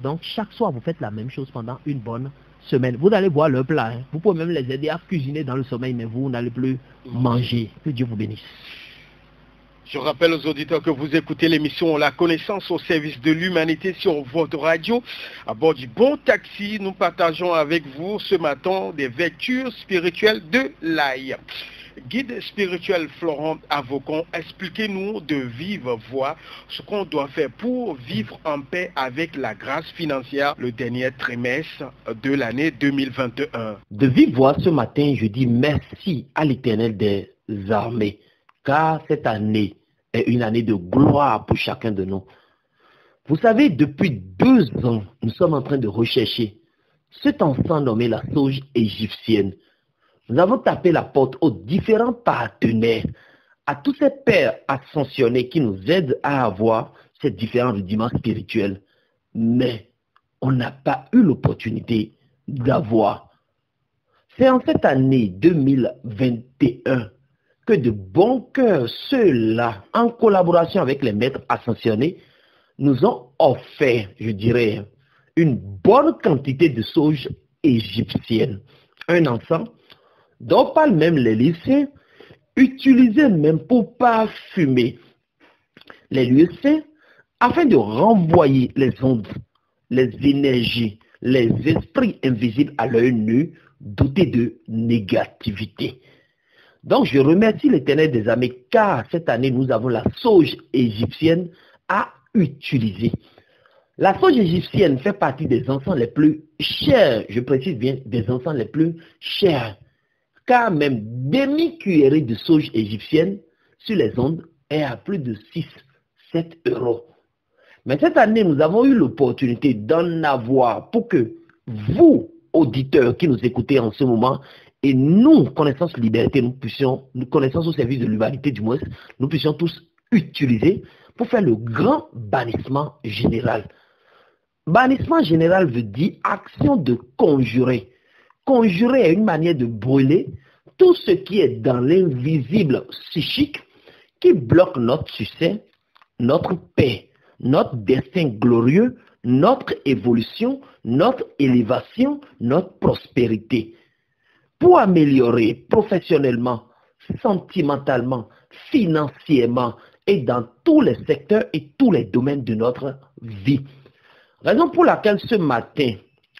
Donc chaque soir vous faites la même chose pendant une bonne semaine. Vous allez voir leur plat. Vous pouvez même les aider à cuisiner dans le sommeil, mais vous n'allez plus manger. Que Dieu vous bénisse. Je rappelle aux auditeurs que vous écoutez l'émission La Connaissance au service de l'humanité sur votre radio. À bord du Bon Taxi, nous partageons avec vous ce matin des vertus spirituelles de l'ail. Guide spirituel Florent Avocon, expliquez-nous de vive voix ce qu'on doit faire pour vivre en paix avec la grâce financière le dernier trimestre de l'année 2021. De vive voix, ce matin, je dis merci à l'Éternel des armées, car cette année est une année de gloire pour chacun de nous. Vous savez, depuis 2 ans, nous sommes en train de rechercher cet enfant nommé la sauge égyptienne. Nous avons tapé la porte aux différents partenaires, à tous ces pères ascensionnés qui nous aident à avoir ces différents rudiments spirituels. Mais on n'a pas eu l'opportunité d'avoir. C'est en cette année 2021 que de bon cœur, ceux-là, en collaboration avec les maîtres ascensionnés, nous ont offert, je dirais, une bonne quantité de sauge égyptienne. un encens dont parlent même les lycéens, utilisé même pour parfumer les lieux saints afin de renvoyer les ondes, les énergies, les esprits invisibles à l'œil nu dotés de négativité. Donc je remercie l'Éternel des armées car cette année nous avons la sauge égyptienne à utiliser. La sauge égyptienne fait partie des encens les plus chers, je précise bien des encens les plus chers, car même demi-cuillerée de sauge égyptienne sur les ondes est à plus de 6-7 euros. Mais cette année, nous avons eu l'opportunité d'en avoir pour que vous, auditeurs qui nous écoutez en ce moment, et nous, Connaissance Liberté, nous Connaissance au service de l'humanité du moins, nous puissions tous utiliser pour faire le grand bannissement général. Bannissement général veut dire action de conjurer. Conjurer est une manière de brûler tout ce qui est dans l'invisible psychique qui bloque notre succès, notre paix, notre destin glorieux, notre évolution, notre élévation, notre prospérité. Pour améliorer professionnellement, sentimentalement, financièrement et dans tous les secteurs et tous les domaines de notre vie. Raison pour laquelle ce matin,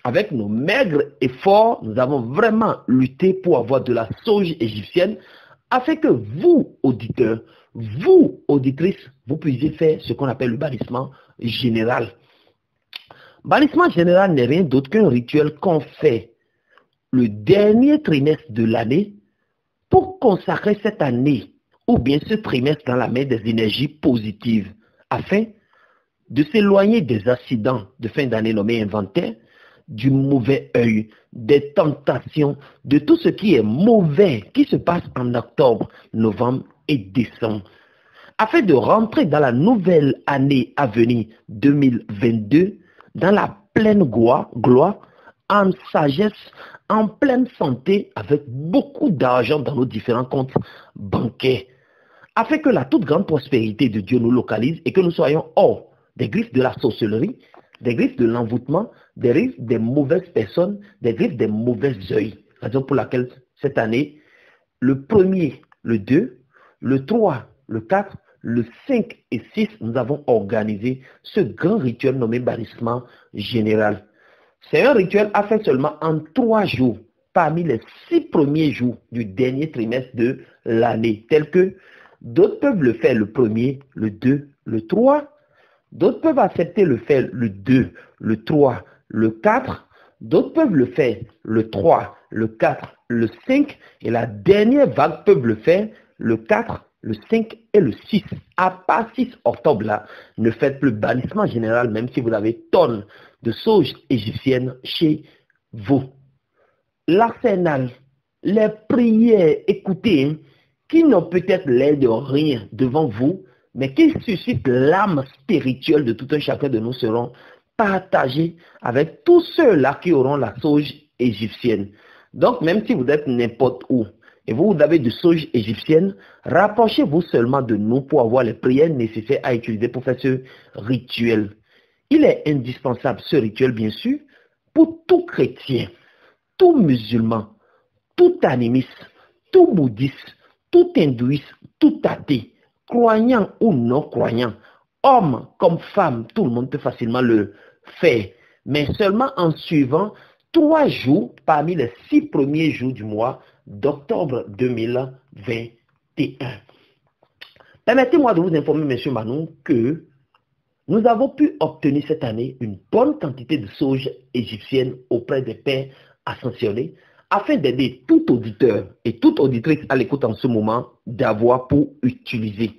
avec nos maigres efforts, nous avons vraiment lutté pour avoir de la sauge égyptienne afin que vous, auditeurs, vous, auditrices, vous puissiez faire ce qu'on appelle le bannissement général. Bannissement général n'est rien d'autre qu'un rituel qu'on fait le dernier trimestre de l'année pour consacrer cette année ou bien ce trimestre dans la main des énergies positives afin de s'éloigner des accidents de fin d'année nommés inventaires, du mauvais œil, des tentations, de tout ce qui est mauvais qui se passe en octobre, novembre et décembre, afin de rentrer dans la nouvelle année à venir 2022 dans la pleine gloire, en sagesse, en pleine santé, avec beaucoup d'argent dans nos différents comptes bancaires, afin que la toute grande prospérité de Dieu nous localise et que nous soyons hors des griffes de la sorcellerie, des griffes de l'envoûtement, des griffes des mauvaises personnes, des griffes des mauvais œils. Raison pour laquelle cette année, le 1er, le 2, le 3, le 4, le 5 et 6, nous avons organisé ce grand rituel nommé bannissement général. C'est un rituel à faire seulement en 3 jours, parmi les 6 premiers jours du dernier trimestre de l'année, tel que d'autres peuvent le faire le 1er, le 2, le 3, d'autres peuvent accepter le faire le 2, le 3, le 4, d'autres peuvent le faire le 3, le 4, le 5, et la dernière vague peuvent le faire le 4, le 5 et le 6. À part 6 octobre là, ne faites plus bannissement général même si vous avez tonnes de sauge égyptienne chez vous. L'arsenal, les prières, écoutez, hein, qui n'ont peut-être l'air de rien devant vous, mais qui suscitent l'âme spirituelle de tout un chacun de nous seront partagés avec tous ceux-là qui auront la sauge égyptienne. Donc, même si vous êtes n'importe où, et vous avez de sauge égyptienne, rapprochez-vous seulement de nous pour avoir les prières nécessaires à utiliser pour faire ce rituel. Il est indispensable, ce rituel, bien sûr, pour tout chrétien, tout musulman, tout animiste, tout bouddhiste, tout hindouiste, tout athée, croyant ou non croyant, homme comme femme, tout le monde peut facilement le faire, mais seulement en suivant 3 jours parmi les 6 premiers jours du mois d'octobre 2021. Permettez-moi de vous informer, M. Manon, que nous avons pu obtenir cette année une bonne quantité de sauge égyptienne auprès des pères ascensionnés afin d'aider tout auditeur et toute auditrice à l'écoute en ce moment d'avoir pour utiliser.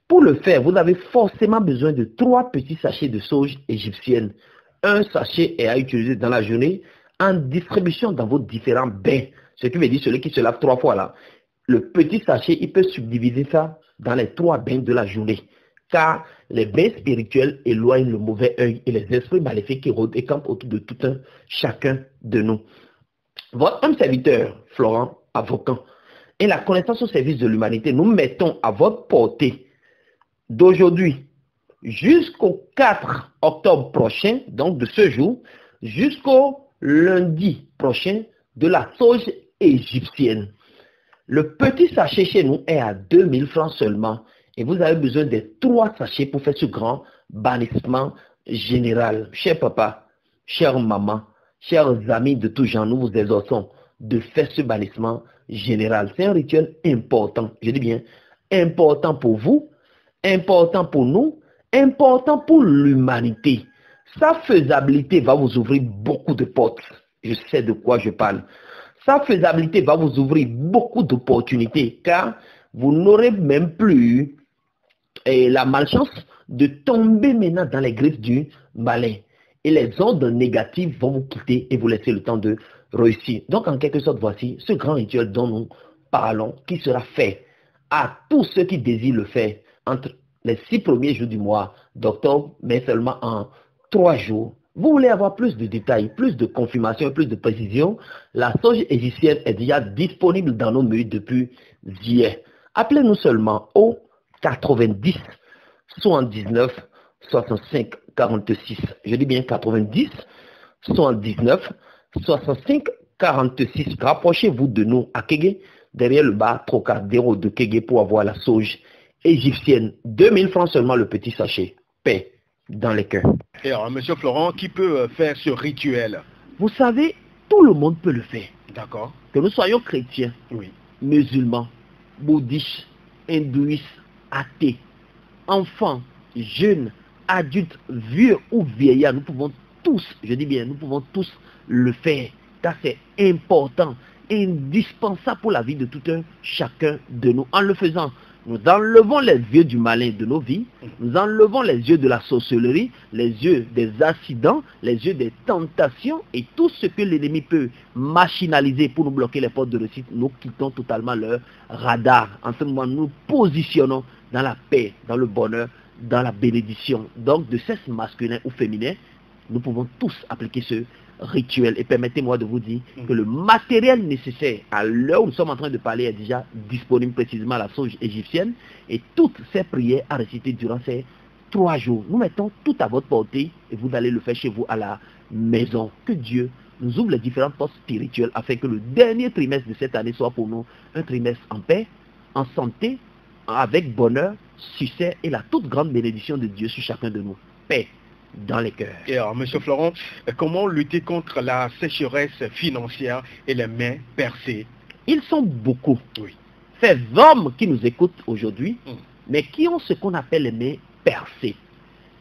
Pour le faire, vous avez forcément besoin de 3 petits sachets de sauge égyptienne. Un sachet est à utiliser dans la journée en distribution dans vos différents bains. Ce qui veut dire celui qui se lave 3 fois là. Le petit sachet, il peut subdiviser ça dans les 3 bains de la journée. Car les bains spirituels éloignent le mauvais œil et les esprits maléfiques qui rôdent et campent autour de tout un chacun de nous. Votre homme serviteur, Florent Avocan, et la connaissance au service de l'humanité, nous mettons à votre portée d'aujourd'hui jusqu'au 4 octobre prochain, donc de ce jour, jusqu'au lundi prochain, de la sauge égyptienne. Le petit sachet chez nous est à 2000 francs seulement. Et vous avez besoin des 3 sachets pour faire ce grand bannissement général. Cher papa, chère maman, chers amis de tout genre, nous vous exhortons de faire ce bannissement général. C'est un rituel important, je dis bien important pour vous, important pour nous, important pour l'humanité. Sa faisabilité va vous ouvrir beaucoup de portes. Je sais de quoi je parle. Sa faisabilité va vous ouvrir beaucoup d'opportunités car vous n'aurez même plus la malchance de tomber maintenant dans les griffes du malin. Et les ondes négatives vont vous quitter et vous laisser le temps de réussir. Donc en quelque sorte, voici ce grand rituel dont nous parlons qui sera fait à tous ceux qui désirent le faire entre les 6 premiers jours du mois d'octobre, mais seulement en 3 jours. Vous voulez avoir plus de détails, plus de confirmation, plus de précision, la sauge égyptienne est déjà disponible dans nos menus depuis hier. Appelez-nous seulement au 90 79 65 46. Je dis bien 90 79 65 46. Rapprochez-vous de nous à Kégué, derrière le bar Trocadéro de Kégué pour avoir la sauge égyptienne. 2000 francs seulement le petit sachet. Paix dans les cœurs. Et alors, Monsieur Florent, qui peut faire ce rituel? Vous savez, tout le monde peut le faire. D'accord. Que nous soyons chrétiens, Oui. musulmans, bouddhistes, hindouistes, athées, enfants, jeunes, adultes, vieux ou vieillards, nous pouvons tous, je dis bien, nous pouvons tous le faire. Car c'est important, indispensable pour la vie de tout un chacun de nous. En le faisant, nous enlevons les yeux du malin de nos vies, nous enlevons les yeux de la sorcellerie, les yeux des accidents, les yeux des tentations et tout ce que l'ennemi peut machinaliser pour nous bloquer les portes de réussite. Nous quittons totalement leur radar. En ce moment, nous nous positionnons dans la paix, dans le bonheur, dans la bénédiction. Donc, de sexe masculin ou féminin, nous pouvons tous appliquer ce rituel. Et permettez-moi de vous dire que le matériel nécessaire à l'heure où nous sommes en train de parler est déjà disponible, précisément à la sauge égyptienne, et toutes ces prières à réciter durant ces 3 jours. Nous mettons tout à votre portée et vous allez le faire chez vous à la maison. Que Dieu nous ouvre les différentes portes spirituelles afin que le dernier trimestre de cette année soit pour nous un trimestre en paix, en santé, avec bonheur, succès et la toute grande bénédiction de Dieu sur chacun de nous. Paix dans les cœurs. Et alors, Monsieur Florent, comment lutter contre la sécheresse financière et les mains percées? Ils sont beaucoup. Oui. Ces hommes qui nous écoutent aujourd'hui, mais qui ont ce qu'on appelle les mains percées.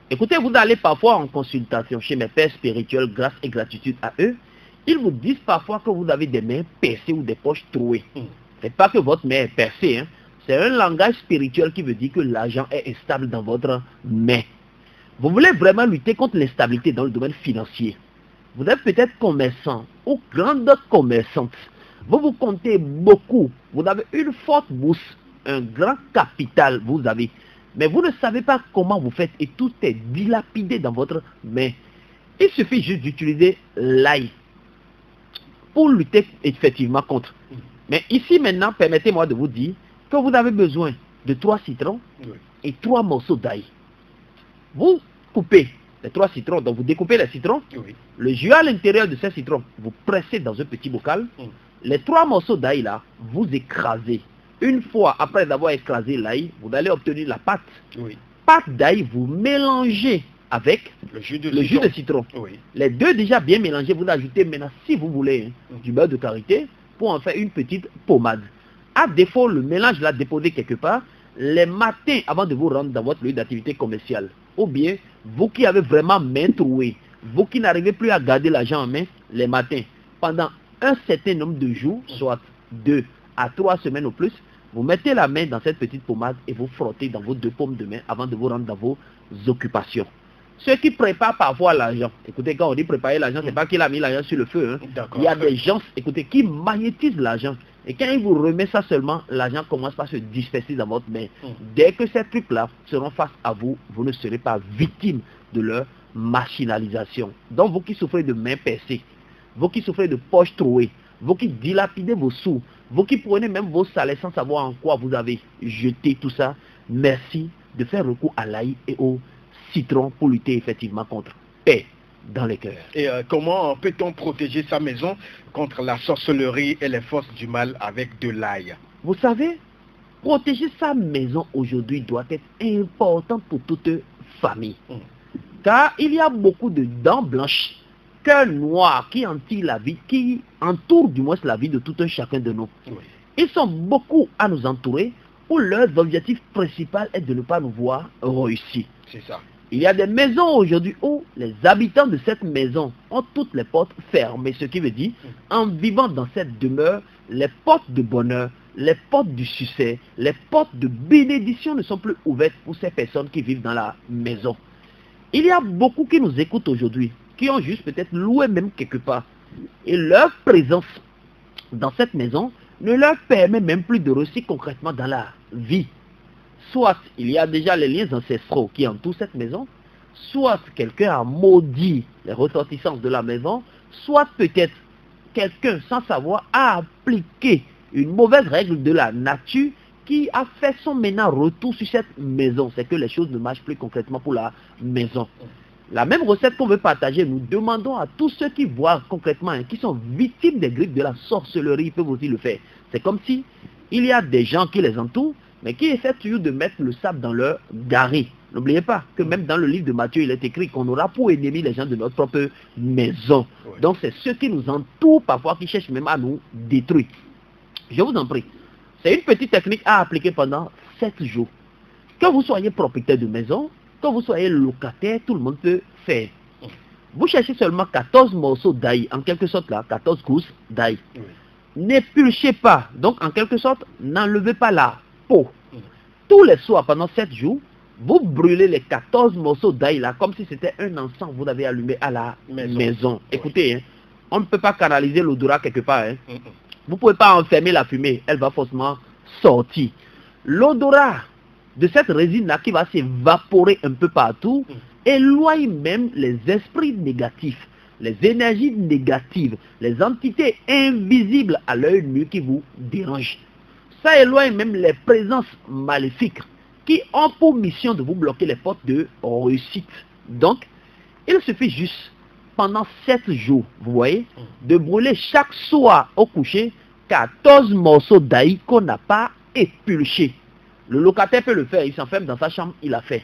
Écoutez, vous allez parfois en consultation chez mes pères spirituels, grâce et gratitude à eux. Ils vous disent parfois que vous avez des mains percées ou des poches trouées. C'est pas que votre main est percée, hein. C'est un langage spirituel qui veut dire que l'argent est instable dans votre main. Vous voulez vraiment lutter contre l'instabilité dans le domaine financier. Vous êtes peut-être commerçant ou grande commerçante. Vous vous comptez beaucoup. Vous avez une forte bourse, un grand capital, vous avez. Mais vous ne savez pas comment vous faites et tout est dilapidé dans votre main. Il suffit juste d'utiliser l'ail pour lutter effectivement contre. Mais ici maintenant, permettez-moi de vous dire que vous avez besoin de 3 citrons et 3 morceaux d'ail. Vous coupez les 3 citrons, donc vous découpez les citrons, le jus à l'intérieur de ces citrons, vous pressez dans un petit bocal, les 3 morceaux d'ail là, vous écrasez. Une fois après avoir écrasé l'ail, vous allez obtenir la pâte. Pâte d'ail, vous mélangez avec le jus de citron. Les deux déjà bien mélangés, vous ajoutez maintenant, si vous voulez, du beurre de karité pour en faire une petite pommade. À défaut, le mélange là déposé quelque part, les matins avant de vous rendre dans votre lieu d'activité commerciale. Ou bien, vous qui avez vraiment main trouée, vous qui n'arrivez plus à garder l'argent en main, les matins, pendant un certain nombre de jours, soit 2 à 3 semaines ou plus, vous mettez la main dans cette petite pommade et vous frottez dans vos 2 paumes de main avant de vous rendre dans vos occupations. Ceux qui préparent parfois l'argent, écoutez, quand on dit préparer l'argent, c'est pas qu'il a mis l'argent sur le feu. Hein. Il y a des gens, écoutez, qui magnétisent l'argent. Et quand il vous remet ça seulement, l'argent commence par se disperser dans votre main. Dès que ces trucs-là seront face à vous, vous ne serez pas victime de leur machinalisation. Donc vous qui souffrez de mains percées, vous qui souffrez de poches trouées, vous qui dilapidez vos sous, vous qui prenez même vos salaires sans savoir en quoi vous avez jeté tout ça, merci de faire recours à l'ail et au citron pour lutter effectivement contre paix dans les cœurs. Et comment peut-on protéger sa maison contre la sorcellerie et les forces du mal avec de l'ail? Vous savez, protéger sa maison aujourd'hui doit être important pour toute famille. Car il y a beaucoup de dents blanches, cœurs noirs qui entourent du moins la vie de tout un chacun de nous. Oui. Ils sont beaucoup à nous entourer où leur objectif principal est de ne pas nous voir réussir. C'est ça. Il y a des maisons aujourd'hui où les habitants de cette maison ont toutes les portes fermées, ce qui veut dire, en vivant dans cette demeure, les portes de bonheur, les portes du succès, les portes de bénédiction ne sont plus ouvertes pour ces personnes qui vivent dans la maison. Il y a beaucoup qui nous écoutent aujourd'hui, qui ont juste peut-être loué même quelque part. Et leur présence dans cette maison ne leur permet même plus de réussir concrètement dans la vie. Soit il y a déjà les liens ancestraux qui entourent cette maison, soit quelqu'un a maudit les ressortissants de la maison, soit peut-être quelqu'un sans savoir a appliqué une mauvaise règle de la nature qui a fait son maintenant retour sur cette maison. C'est que les choses ne marchent plus concrètement pour la maison. La même recette qu'on veut partager, nous demandons à tous ceux qui voient concrètement, qui sont victimes des griffes de la sorcellerie, ils peuvent aussi le faire. C'est comme si il y a des gens qui les entourent, mais qui essaient toujours de mettre le sable dans leur gari. N'oubliez pas que même dans le livre de Matthieu, il est écrit qu'on aura pour ennemis les gens de notre propre maison. Oui. Donc c'est ceux qui nous entourent parfois qui cherchent même à nous détruire. Je vous en prie. C'est une petite technique à appliquer pendant 7 jours. Que vous soyez propriétaire de maison, que vous soyez locataire, tout le monde peut faire. Vous cherchez seulement 14 morceaux d'ail, en quelque sorte là, 14 gousses d'ail. Oui. N'épulchez pas, donc en quelque sorte, n'enlevez pas la peau. Tous les soirs, pendant 7 jours, vous brûlez les 14 morceaux d'ail là, comme si c'était un encens que vous avez allumé à la maison. Écoutez, hein, on ne peut pas canaliser l'odorat quelque part. Hein. Vous ne pouvez pas enfermer la fumée, elle va forcément sortir. L'odorat de cette résine-là qui va s'évaporer un peu partout, éloigne même les esprits négatifs, les énergies négatives, les entités invisibles à l'œil nu qui vous dérangent. Ça éloigne même les présences maléfiques qui ont pour mission de vous bloquer les portes de réussite. Donc, il suffit juste, pendant 7 jours, vous voyez, de brûler chaque soir au coucher 14 morceaux d'ail qu'on n'a pas épulchés. Le locataire peut le faire, il s'enferme dans sa chambre, il a fait.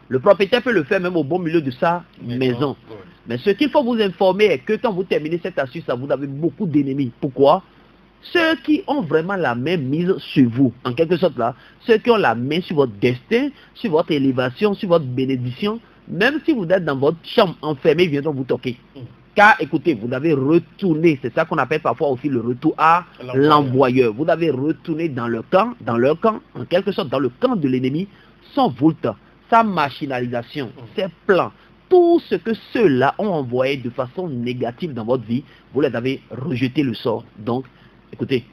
Le propriétaire peut le faire même au bon milieu de sa maison. Ouais. Mais ce qu'il faut vous informer est que quand vous terminez cette astuce, vous avez beaucoup d'ennemis. Pourquoi? Ceux qui ont vraiment la main mise sur vous, en quelque sorte là, ceux qui ont la main sur votre destin, sur votre élévation, sur votre bénédiction, même si vous êtes dans votre chambre enfermé, ils viendront vous toquer. Car écoutez, vous avez retourné, c'est ça qu'on appelle parfois aussi le retour à l'envoyeur. Vous avez retourné dans leur camp, en quelque sorte dans le camp de l'ennemi, son voûte, sa machinalisation, ses plans, tout ce que ceux-là ont envoyé de façon négative dans votre vie, vous les avez rejeté le sort. Donc, écoutez,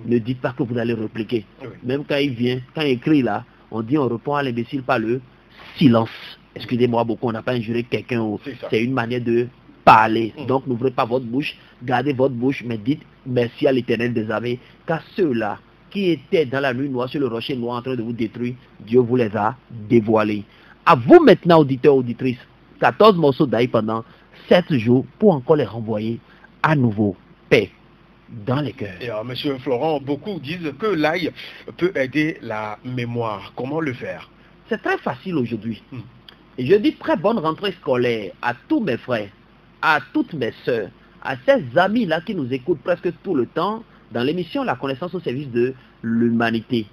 ne dites pas que vous allez répliquer. Oui. Même quand il vient, quand il écrit là, on dit on répond à l'imbécile par le silence. Excusez-moi beaucoup, on n'a pas injuré quelqu'un, c'est une manière de parler. Donc n'ouvrez pas votre bouche, gardez votre bouche, mais dites merci à l'Éternel des armées, car ceux-là qui étaient dans la nuit noire sur le rocher noir en train de vous détruire, Dieu vous les a dévoilés. À vous maintenant, auditeurs, auditrices, 14 morceaux d'ail pendant 7 jours pour encore les renvoyer à nouveau. Paix dans les cœurs. Et Monsieur Florent, beaucoup disent que l'ail peut aider la mémoire. Comment le faire? C'est très facile aujourd'hui. Et je dis très bonne rentrée scolaire à tous mes frères, à toutes mes sœurs, à ces amis-là qui nous écoutent presque tout le temps dans l'émission La connaissance au service de l'humanité.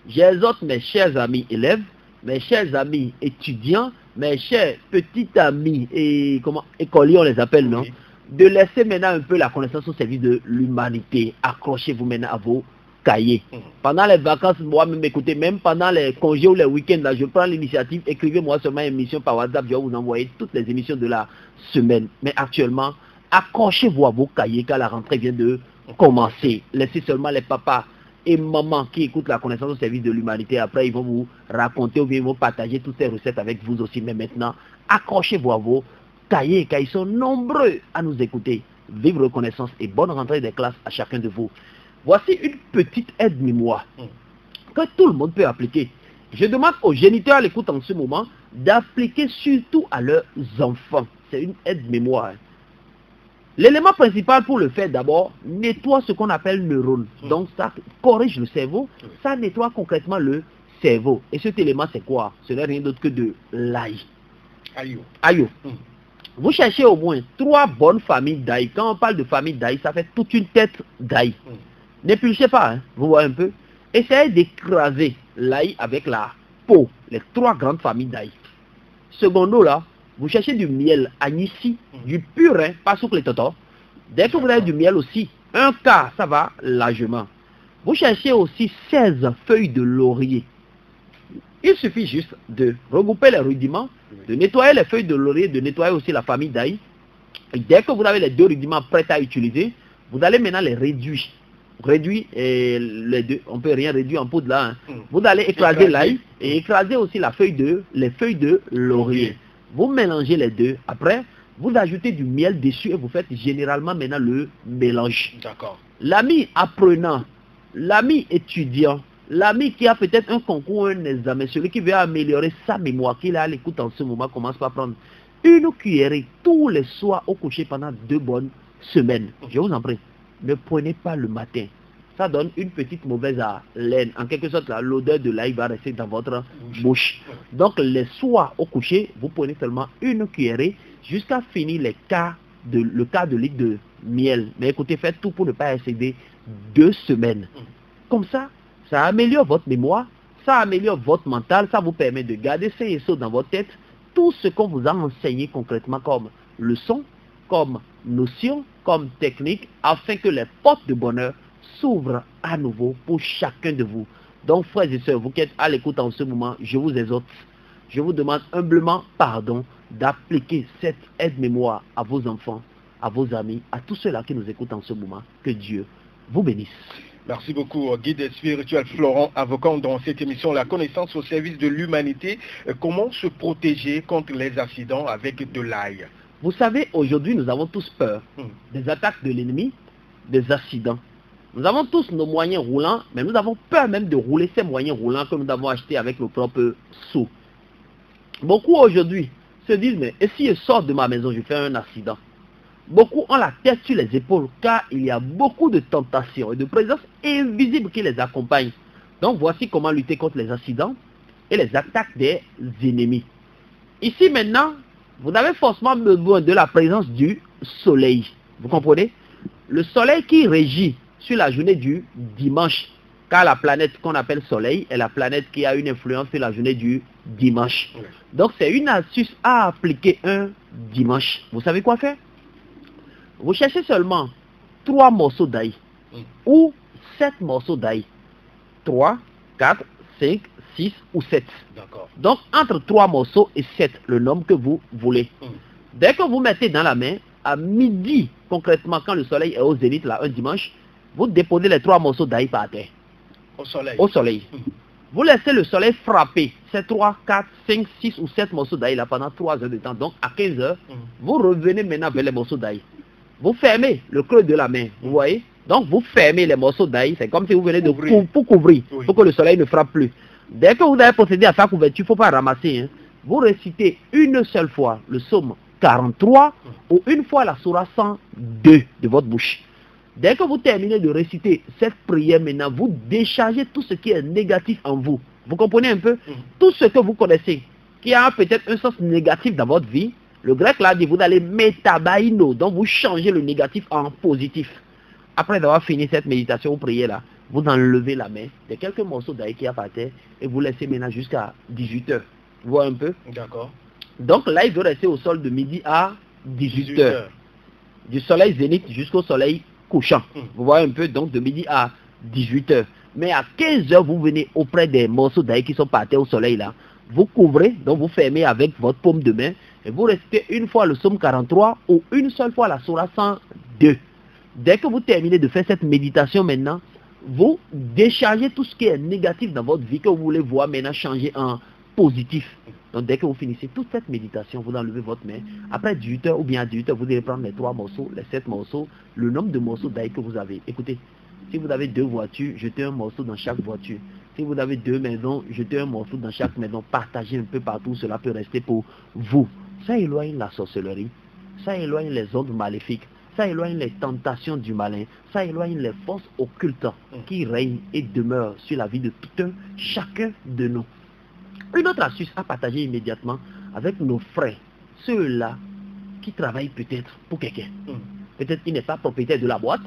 J'exhorte mes chers amis élèves, mes chers amis étudiants, mes chers petits amis et écoliers on les appelle, non? De laisser maintenant un peu la connaissance au service de l'humanité. Accrochez-vous maintenant à vos cahiers. Pendant les vacances, moi-même, écoutez, même pendant les congés ou les week-ends, là, je prends l'initiative, écrivez-moi seulement une émission par WhatsApp, je vais vous envoyer toutes les émissions de la semaine. Mais actuellement, accrochez-vous à vos cahiers car la rentrée vient de commencer. Laissez seulement les papas et mamans qui écoutent la connaissance au service de l'humanité. Après, ils vont vous raconter ou bien ils vont partager toutes ces recettes avec vous aussi. Mais maintenant, accrochez-vous à vos cahiers car ils sont nombreux à nous écouter. Vive reconnaissance et bonne rentrée des classes à chacun de vous. Voici une petite aide-mémoire que tout le monde peut appliquer. Je demande aux géniteurs à l'écoute en ce moment d'appliquer surtout à leurs enfants. c'est une aide-mémoire. L'élément principal pour le faire d'abord, nettoie ce qu'on appelle neurone. Donc ça corrige le cerveau, ça nettoie concrètement le cerveau. Et cet élément c'est quoi? Ce n'est rien d'autre que de l'ail. Aïe. Vous cherchez au moins 3 bonnes familles d'ail. Quand on parle de famille d'ail, ça fait toute une tête d'ail. N'épluchez pas, hein, vous voyez un peu. Essayez d'écraser l'ail avec la peau, les 3 grandes familles d'ail. Secondo là, vous cherchez du miel anissi, du purin, pas sous les totos. Dès que vous avez du miel aussi, un quart, ça va largement. Vous cherchez aussi 16 feuilles de laurier. Il suffit juste de regrouper les rudiments, de nettoyer les feuilles de laurier, de nettoyer aussi la famille d'ail. Et dès que vous avez les 2 rudiments prêts à utiliser, vous allez maintenant les réduire. Réduire les 2, on peut rien réduire en poudre là. Hein. Vous allez écraser l'ail et écraser aussi les feuilles de laurier. Vous mélangez les 2. Après, vous ajoutez du miel dessus et vous faites généralement maintenant le mélange. D'accord. L'ami apprenant, l'ami étudiant, l'ami qui a peut-être un concours ou un examen, celui qui veut améliorer sa mémoire, qui est à l'écoute en ce moment, commence par prendre une cuillerée tous les soirs au coucher pendant 2 bonnes semaines. Je vous en prie, ne prenez pas le matin. Ça donne une petite mauvaise haleine. En quelque sorte, l'odeur de l'ail va rester dans votre bouche. Donc, les soirs au coucher, vous prenez seulement une cuillerée jusqu'à finir le quart de litre de miel. Mais écoutez, faites tout pour ne pas excéder 2 semaines. Comme ça, ça améliore votre mémoire, ça améliore votre mental, ça vous permet de garder ces et dans votre tête, tout ce qu'on vous a enseigné concrètement comme leçon, comme notion, comme technique, afin que les portes de bonheur s'ouvrent à nouveau pour chacun de vous. Donc, frères et sœurs, vous qui êtes à l'écoute en ce moment, je vous exhorte, je vous demande humblement pardon d'appliquer cette aide-mémoire à vos enfants, à vos amis, à tous ceux-là qui nous écoutent en ce moment. Que Dieu vous bénisse. Merci beaucoup, guide spirituel Florent Avocat, dans cette émission La connaissance au service de l'humanité. Comment se protéger contre les accidents avec de l'ail? Vous savez, aujourd'hui, nous avons tous peur des attaques de l'ennemi, des accidents. Nous avons tous nos moyens roulants, mais nous avons peur même de rouler ces moyens roulants que nous avons achetés avec nos propres sous. Beaucoup aujourd'hui se disent, mais et si je sors de ma maison, je fais un accident? Beaucoup ont la tête sur les épaules car il y a beaucoup de tentations et de présences invisibles qui les accompagnent. Donc voici comment lutter contre les accidents et les attaques des ennemis. Ici maintenant, vous avez forcément besoin de la présence du soleil. Vous comprenez? Le soleil qui régit sur la journée du dimanche, car la planète qu'on appelle soleil est la planète qui a une influence sur la journée du dimanche. Donc c'est une astuce à appliquer un dimanche. Vous savez quoi faire? Vous cherchez seulement 3 morceaux d'ail ou 7 morceaux d'ail. 3, 4, 5, 6 ou 7. Donc entre 3 morceaux et 7, le nombre que vous voulez. Dès que vous mettez dans la main, à midi, concrètement, quand le soleil est au zénith, là, un dimanche, vous déposez les 3 morceaux d'ail par terre. Au soleil. Vous laissez le soleil frapper ces 3, 4, 5, 6 ou 7 morceaux d'ail là pendant 3 heures de temps. Donc à 15 heures, vous revenez maintenant vers les morceaux d'ail. Vous fermez le creux de la main, vous voyez? Donc vous fermez les morceaux d'ail, c'est comme si vous venez de couvrir, pour que le soleil ne frappe plus. Dès que vous avez procédé à sa couverture, il ne faut pas ramasser. Hein. Vous récitez une seule fois le psaume 43 ou une fois la sourate 102 de votre bouche. Dès que vous terminez de réciter cette prière maintenant, vous déchargez tout ce qui est négatif en vous. Vous comprenez un peu? Tout ce que vous connaissez, qui a peut-être un sens négatif dans votre vie, le grec là dit, vous allez métabaïno, donc vous changez le négatif en positif. Après avoir fini cette méditation ou prière là, vous enlevez la main de quelques morceaux d'ail qui y a par terre et vous laissez maintenant jusqu'à 18 h. Vous voyez un peu? D'accord. Donc là, il veut rester au sol de midi à 18 h. Du soleil zénith jusqu'au soleil couchant. Vous voyez un peu, donc de midi à 18 h. Mais à 15 h, vous venez auprès des morceaux d'ail qui sont par terre au soleil là. Vous couvrez, donc vous fermez avec votre paume de main et vous récitez une fois le psaume 43 ou une seule fois la sourate 102. Dès que vous terminez de faire cette méditation maintenant, vous déchargez tout ce qui est négatif dans votre vie que vous voulez voir maintenant changer en positif. Donc dès que vous finissez toute cette méditation, vous enlevez votre main. Après 18 h ou bien à 18 h, vous allez prendre les 3 morceaux, les 7 morceaux, le nombre de morceaux d'ail que vous avez. Écoutez, si vous avez 2 voitures, jetez un morceau dans chaque voiture. Si vous avez 2 maisons, jetez un morceau dans chaque maison. Partagez un peu partout, cela peut rester pour vous. ça éloigne la sorcellerie, ça éloigne les ondes maléfiques, ça éloigne les tentations du malin, ça éloigne les forces occultes qui règnent et demeurent sur la vie de tout un chacun de nous. Une autre astuce à partager immédiatement avec nos frères, ceux-là qui travaillent peut-être pour quelqu'un. Peut-être qu'il n'est pas propriétaire de la boîte,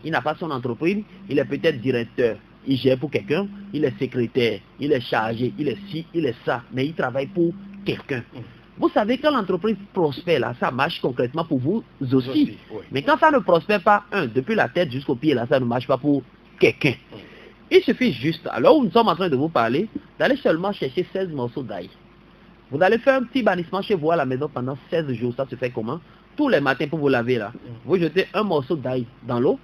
il n'a pas son entreprise, il est peut-être directeur, il gère pour quelqu'un, il est secrétaire, il est chargé, il est ci, il est ça, mais il travaille pour quelqu'un. Vous savez, quand l'entreprise prospère, là, ça marche concrètement pour vous aussi. Mais quand ça ne prospère pas, depuis la tête jusqu'au pied, là, ça ne marche pas pour quelqu'un. Il suffit juste, alors où nous sommes en train de vous parler, d'aller seulement chercher 16 morceaux d'ail. Vous allez faire un petit bannissement chez vous à la maison pendant 16 jours. Ça se fait comment? Tous les matins pour vous laver là. Vous jetez un morceau d'ail dans l'eau.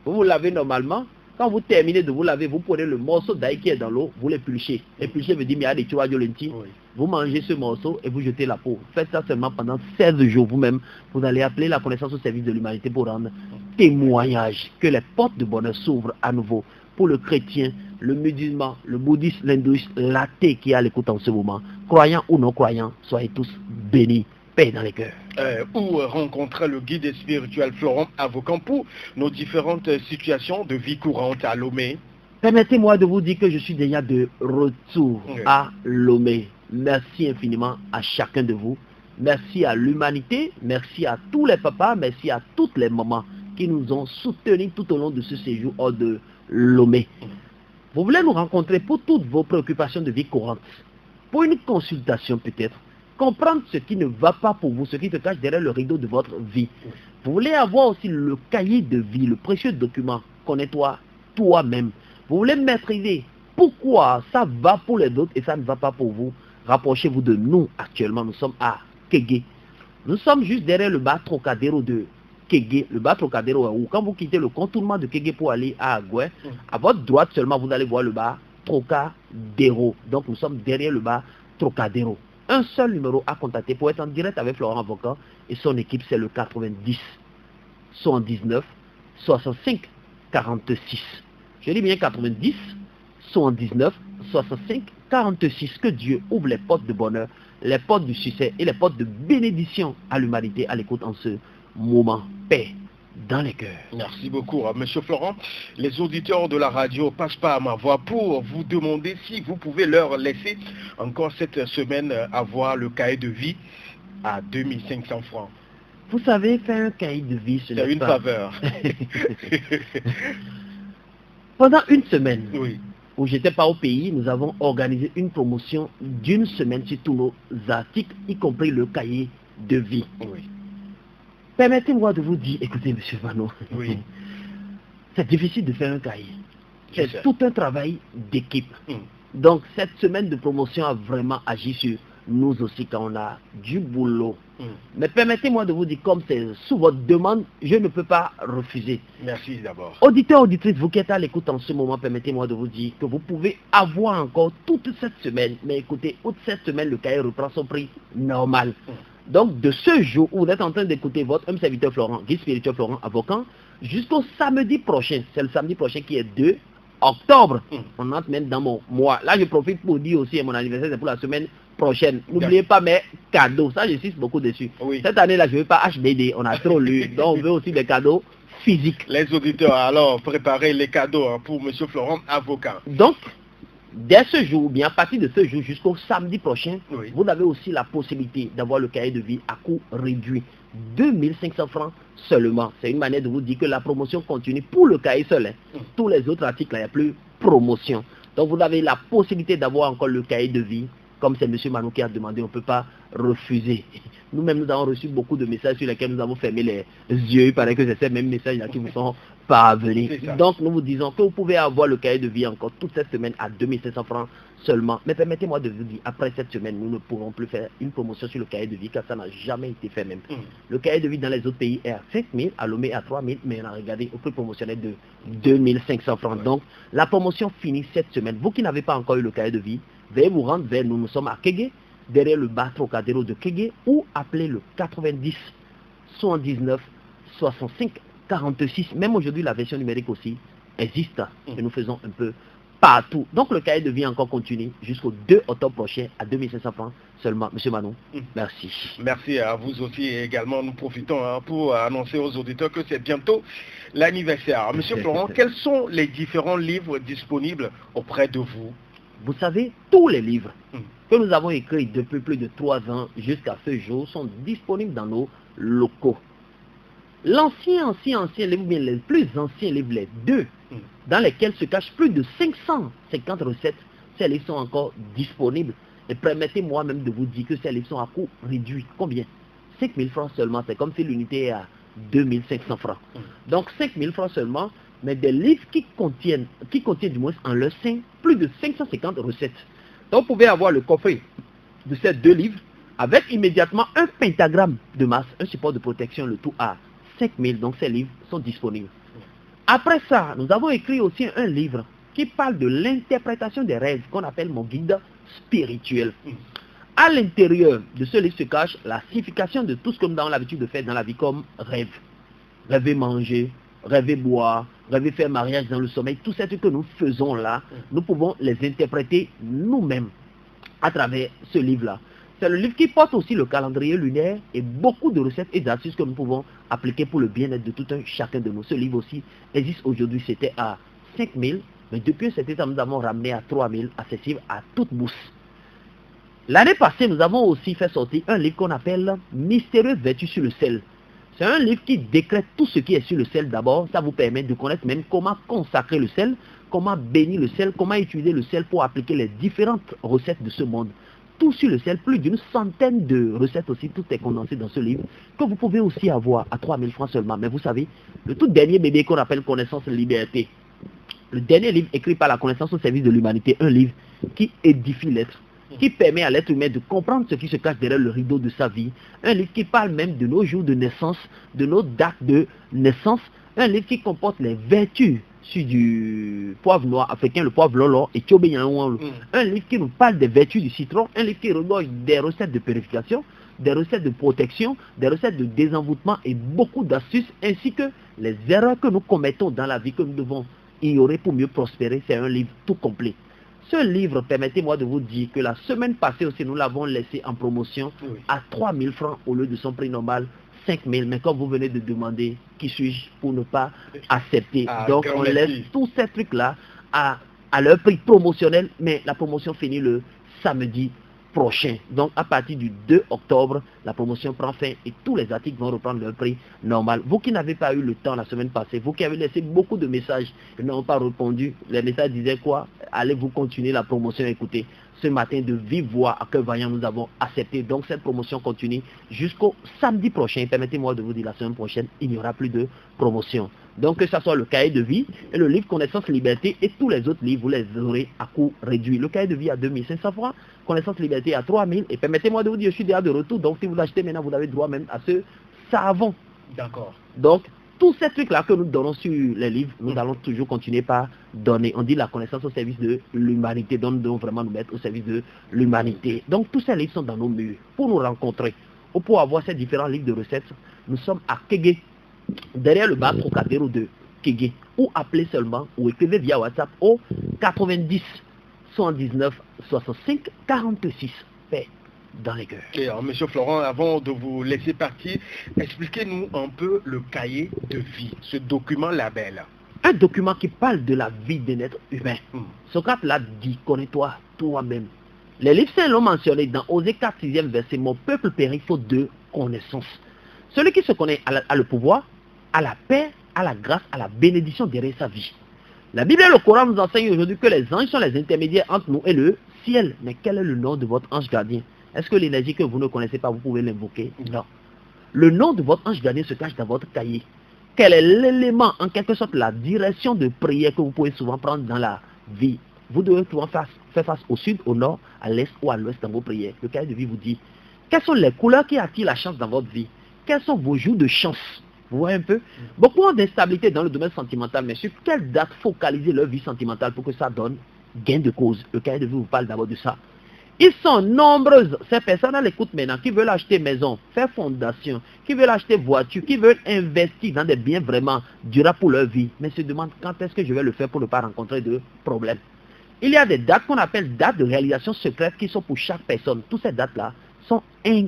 Vous vous lavez normalement. Quand vous terminez de vous laver, vous prenez le morceau d'ail qui est dans l'eau, vous l'épluchez. Éplucher veut dire mais il y a des tuas de lentilles. Vous mangez ce morceau et vous jetez la peau. Faites ça seulement pendant 16 jours vous-même. Vous allez appeler la connaissance au service de l'humanité pour rendre témoignage que les portes de bonheur s'ouvrent à nouveau pour le chrétien, le musulman, le bouddhiste, l'hindouiste, l'athée qui est à l'écoute en ce moment. Croyants ou non croyants, soyez tous bénis. Paix dans les cœurs. Où rencontrer le guide spirituel Florent Avocan pour nos différentes situations de vie courante à Lomé. Permettez-moi de vous dire que je suis déjà de retour à Lomé. Merci infiniment à chacun de vous. Merci à l'humanité, merci à tous les papas, merci à toutes les mamans qui nous ont soutenus tout au long de ce séjour hors de Lomé. Vous voulez nous rencontrer pour toutes vos préoccupations de vie courante, pour une consultation peut-être, comprendre ce qui ne va pas pour vous, ce qui se cache derrière le rideau de votre vie. Vous voulez avoir aussi le cahier de vie, le précieux document, connais-toi toi-même. Vous voulez maîtriser pourquoi ça va pour les autres et ça ne va pas pour vous. Rapprochez-vous de nous actuellement, nous sommes à Kégué. Nous sommes juste derrière le bar Trocadéro de Kégué. Le bar Trocadéro est où? Quand vous quittez le contournement de Kégué pour aller à Agoué, à votre droite seulement vous allez voir le bar Trocadéro. Donc nous sommes derrière le bar Trocadéro. Un seul numéro à contacter pour être en direct avec Florent Avocan et son équipe, c'est le 90 79 65 46. Je dis bien 90 79 65 46. Que Dieu ouvre les portes de bonheur, les portes du succès et les portes de bénédiction à l'humanité à l'écoute en ce moment. Paix dans les cœurs. Merci beaucoup, Monsieur Florent. Les auditeurs de la radio passent pas à ma voix pour vous demander si vous pouvez leur laisser encore cette semaine avoir le cahier de vie à 2500 francs. Vous savez, faire un cahier de vie, c'est une faveur. Pendant une semaine, où j'étais pas au pays, nous avons organisé une promotion d'une semaine sur tous nos articles, y compris le cahier de vie. Permettez-moi de vous dire, écoutez, M. Vano, c'est difficile de faire un cahier. C'est tout un travail d'équipe. Donc, cette semaine de promotion a vraiment agi sur nous aussi quand on a du boulot. Mais permettez-moi de vous dire, comme c'est sous votre demande, je ne peux pas refuser. Merci d'abord. Auditeurs, auditrices, vous qui êtes à l'écoute en ce moment, permettez-moi de vous dire que vous pouvez avoir encore toute cette semaine. Mais écoutez, toute cette semaine, le cahier reprend son prix normal. Donc, de ce jour où vous êtes en train d'écouter votre homme serviteur Florent, guide spirituel Florent Avocan, jusqu'au samedi prochain, c'est le samedi prochain qui est 2 octobre, on entre même dans mon mois. Là, je profite pour dire aussi, mon anniversaire, c'est pour la semaine prochaine. N'oubliez pas mes cadeaux, ça, j'insiste beaucoup dessus. Cette année-là, je ne veux pas HBD, on a trop lu, donc on veut aussi des cadeaux physiques. Les auditeurs, alors, préparez les cadeaux pour M. Florent Avocan. Donc, dès ce jour, bien à partir de ce jour jusqu'au samedi prochain, vous avez aussi la possibilité d'avoir le cahier de vie à coût réduit. 2500 francs seulement. C'est une manière de vous dire que la promotion continue pour le cahier seul. Tous les autres articles, il n'y a plus promotion. Donc vous avez la possibilité d'avoir encore le cahier de vie. Comme c'est M. Manou qui a demandé, on ne peut pas refuser. Nous-mêmes, nous avons reçu beaucoup de messages sur lesquels nous avons fermé les yeux. Il paraît que c'est ces mêmes messages-là qui vous sont parvenus. Donc, nous vous disons que vous pouvez avoir le cahier de vie encore toute cette semaine à 2500 francs seulement. Mais permettez-moi de vous dire, après cette semaine, nous ne pourrons plus faire une promotion sur le cahier de vie, car ça n'a jamais été fait même. Le cahier de vie dans les autres pays est à 5 000, à Lomé à 3 000, mais on a regardé au prix promotionnel de 2500 francs. Donc, la promotion finit cette semaine. Vous qui n'avez pas encore eu le cahier de vie, veuillez vous rendre vers nous. Nous sommes à Kégué, derrière le bar Trocadéro de Kégué, ou appelez le 90 79 65 46. Même aujourd'hui, la version numérique aussi existe et nous faisons un peu partout. Donc le cahier de vie encore continue jusqu'au 2 octobre prochain à 2500 francs seulement. Monsieur Manon, merci. Merci à vous aussi également. Nous profitons pour annoncer aux auditeurs que c'est bientôt l'anniversaire. Monsieur Florent, quels sont les différents livres disponibles auprès de vous? Vous savez, tous les livres que nous avons écrits depuis plus de 3 ans jusqu'à ce jour sont disponibles dans nos locaux. L'ancien livre, bien les plus anciens livres, les 2, dans lesquels se cachent plus de 550 recettes, ces livres sont encore disponibles. Et permettez-moi même de vous dire que ces livres sont à coût réduit. Combien? 5 000 francs seulement. C'est comme si l'unité est à 2500 francs. Donc 5 000 francs seulement, mais des livres qui contiennent du moins en leur sein plus de 550 recettes. Donc vous pouvez avoir le coffret de ces 2 livres avec immédiatement un pentagramme de masse, un support de protection, le tout à 5 000. Donc ces livres sont disponibles. Après ça, nous avons écrit aussi un livre qui parle de l'interprétation des rêves, qu'on appelle mon guide spirituel. À l'intérieur de ce livre se cache la signification de tout ce que nous avons l'habitude de faire dans la vie comme rêve. Rêver manger, rêver boire, rêver faire mariage dans le sommeil, tout ce que nous faisons là, nous pouvons les interpréter nous-mêmes à travers ce livre-là. C'est le livre qui porte aussi le calendrier lunaire et beaucoup de recettes et d'astuces que nous pouvons appliquer pour le bien-être de tout un chacun de nous. Ce livre aussi existe aujourd'hui, c'était à 5 000, mais depuis cet état, nous avons ramené à 3 000, accessible à toute bourse. L'année passée, nous avons aussi fait sortir un livre qu'on appelle Mystérieuse vertu sur le sel. C'est un livre qui décrète tout ce qui est sur le sel d'abord. Ça vous permet de connaître même comment consacrer le sel, comment bénir le sel, comment utiliser le sel pour appliquer les différentes recettes de ce monde. Tout sur le sel, plus d'une centaine de recettes aussi, tout est condensé dans ce livre, que vous pouvez aussi avoir à 3 000 francs seulement. Mais vous savez, le tout dernier bébé qu'on appelle Connaissance et Liberté, le dernier livre écrit par la connaissance au service de l'humanité, un livre qui édifie l'être, qui permet à l'être humain de comprendre ce qui se cache derrière le rideau de sa vie, un livre qui parle même de nos jours de naissance, de nos dates de naissance, un livre qui comporte les vertus sur du poivre noir africain, le poivre lolo et tchobéyanouan, un livre qui nous parle des vertus du citron, un livre qui regorge des recettes de purification, des recettes de protection, des recettes de désenvoûtement et beaucoup d'astuces, ainsi que les erreurs que nous commettons dans la vie que nous devons ignorer pour mieux prospérer. C'est un livre tout complet. Ce livre, permettez-moi de vous dire que la semaine passée aussi, nous l'avons laissé en promotion à 3 000 francs au lieu de son prix normal, 5 000. Mais comme vous venez de demander, qui suis-je pour ne pas accepter? Donc on laisse tous ces trucs-là à leur prix promotionnel, mais la promotion finit le samedi prochain. Donc à partir du 2 octobre, la promotion prend fin et tous les articles vont reprendre leur prix normal. Vous qui n'avez pas eu le temps la semaine passée, vous qui avez laissé beaucoup de messages et n'ont pas répondu, les messages disaient quoi? Allez-vous continuer la promotion? Écoutez, ce matin de vive voix à cœur vaillant, nous avons accepté. Donc cette promotion continue jusqu'au samedi prochain. Permettez-moi de vous dire, la semaine prochaine, il n'y aura plus de promotion. Donc que ce soit le cahier de vie et le livre Connaissance Liberté et tous les autres livres, vous les aurez à coût réduit. Le cahier de vie à 2500 francs, Connaissance Liberté à 3000. Et permettez-moi de vous dire, je suis déjà de retour. Donc si vous l'achetez maintenant, vous avez droit même à ce savon. D'accord. Donc tous ces trucs-là que nous donnons sur les livres, nous allons toujours continuer par donner. On dit la connaissance au service de l'humanité. Donc nous devons vraiment nous mettre au service de l'humanité. Donc tous ces livres sont dans nos murs. Pour nous rencontrer ou pour avoir ces différents livres de recettes, nous sommes à Kégué, derrière le bar Trocadéro de Kégué, ou appelez seulement ou écrivez via WhatsApp au 90 119 65 46. Paix dans les cœurs. Et alors, Monsieur Florent, avant de vous laisser partir, expliquez-nous un peu le cahier de vie, ce document label. Un document qui parle de la vie d'un être humain. Socrate l'a dit, connais-toi toi-même. Les livres saints l'ont mentionné dans Osée 4, 6e verset, mon peuple périt faute de connaissance. Celui qui se connaît a le pouvoir, a la paix, a la grâce, a la bénédiction derrière sa vie. La Bible et le Coran nous enseignent aujourd'hui que les anges sont les intermédiaires entre nous et le ciel. Mais quel est le nom de votre ange gardien? Est-ce que l'énergie que vous ne connaissez pas, vous pouvez l'invoquer? Non. Le nom de votre ange gardien se cache dans votre cahier. Quel est l'élément, en quelque sorte, la direction de prière que vous pouvez souvent prendre dans la vie? Vous devez souvent faire face au sud, au nord, à l'est ou à l'ouest dans vos prières. Le cahier de vie vous dit, quelles sont les couleurs qui attirent la chance dans votre vie? Quels sont vos jours de chance? Vous voyez un peu? Beaucoup ont d'instabilité dans le domaine sentimental, mais sur quelle date focaliser leur vie sentimentale pour que ça donne gain de cause? Le cahier de vie vous parle d'abord de ça. Ils sont nombreuses, ces personnes à l'écoute maintenant, qui veulent acheter maison, faire fondation, qui veulent acheter voiture, qui veulent investir dans des biens vraiment durables pour leur vie, mais se demandent quand est-ce que je vais le faire pour ne pas rencontrer de problèmes. Il y a des dates qu'on appelle dates de réalisation secrète qui sont pour chaque personne. Toutes ces dates-là sont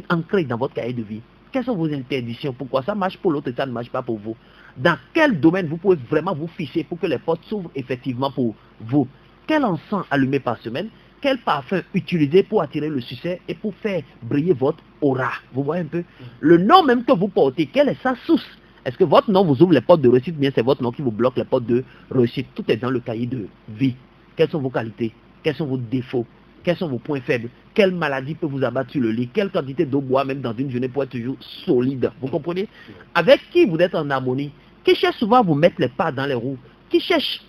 ancrées dans votre cahier de vie. Quelles sont vos interdiction? Pourquoi ça marche pour l'autre et ça ne marche pas pour vous? Dans quel domaine vous pouvez vraiment vous ficher pour que les portes s'ouvrent effectivement pour vous? Quel encens allumé par semaine? Quel parfum utiliser pour attirer le succès et pour faire briller votre aura? Vous voyez un peu? Le nom même que vous portez, quelle est sa source? Est-ce que votre nom vous ouvre les portes de réussite, bien c'est votre nom qui vous bloque les portes de réussite? Tout est dans le cahier de vie. Quelles sont vos qualités? Quels sont vos défauts? Quels sont vos points faibles? Quelle maladie peut vous abattre sur le lit? Quelle quantité d'eau boire même dans une journée pour être toujours solide? Vous comprenez? Avec qui vous êtes en harmonie? Qui cherche souvent à vous mettre les pas dans les roues? Qui cherche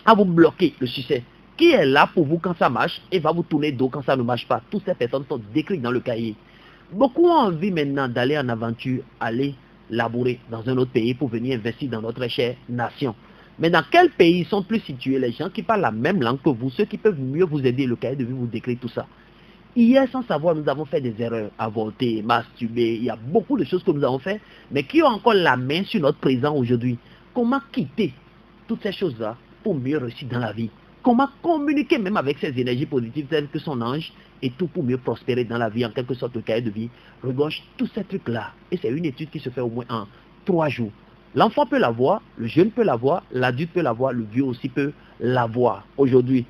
à vous bloquer le succès? Qui est là pour vous quand ça marche et va vous tourner dos quand ça ne marche pas? Toutes ces personnes sont décrites dans le cahier. Beaucoup ont envie maintenant d'aller en aventure, aller labourer dans un autre pays pour venir investir dans notre chère nation. Mais dans quel pays sont plus situés les gens qui parlent la même langue que vous, ceux qui peuvent mieux vous aider? Le cahier de vie vous décrit tout ça. Hier, sans savoir, nous avons fait des erreurs, avorter, masturber, il y a beaucoup de choses que nous avons fait, mais qui ont encore la main sur notre présent aujourd'hui. Comment quitter toutes ces choses-là pour mieux réussir dans la vie? Comment communiquer même avec ces énergies positives telles que son ange et tout pour mieux prospérer dans la vie, en quelque sorte le cahier de vie regorge tous ces trucs-là. Et c'est une étude qui se fait au moins en 3 jours. L'enfant peut l'avoir, le jeune peut l'avoir, l'adulte peut l'avoir, le vieux aussi peut l'avoir. Aujourd'hui,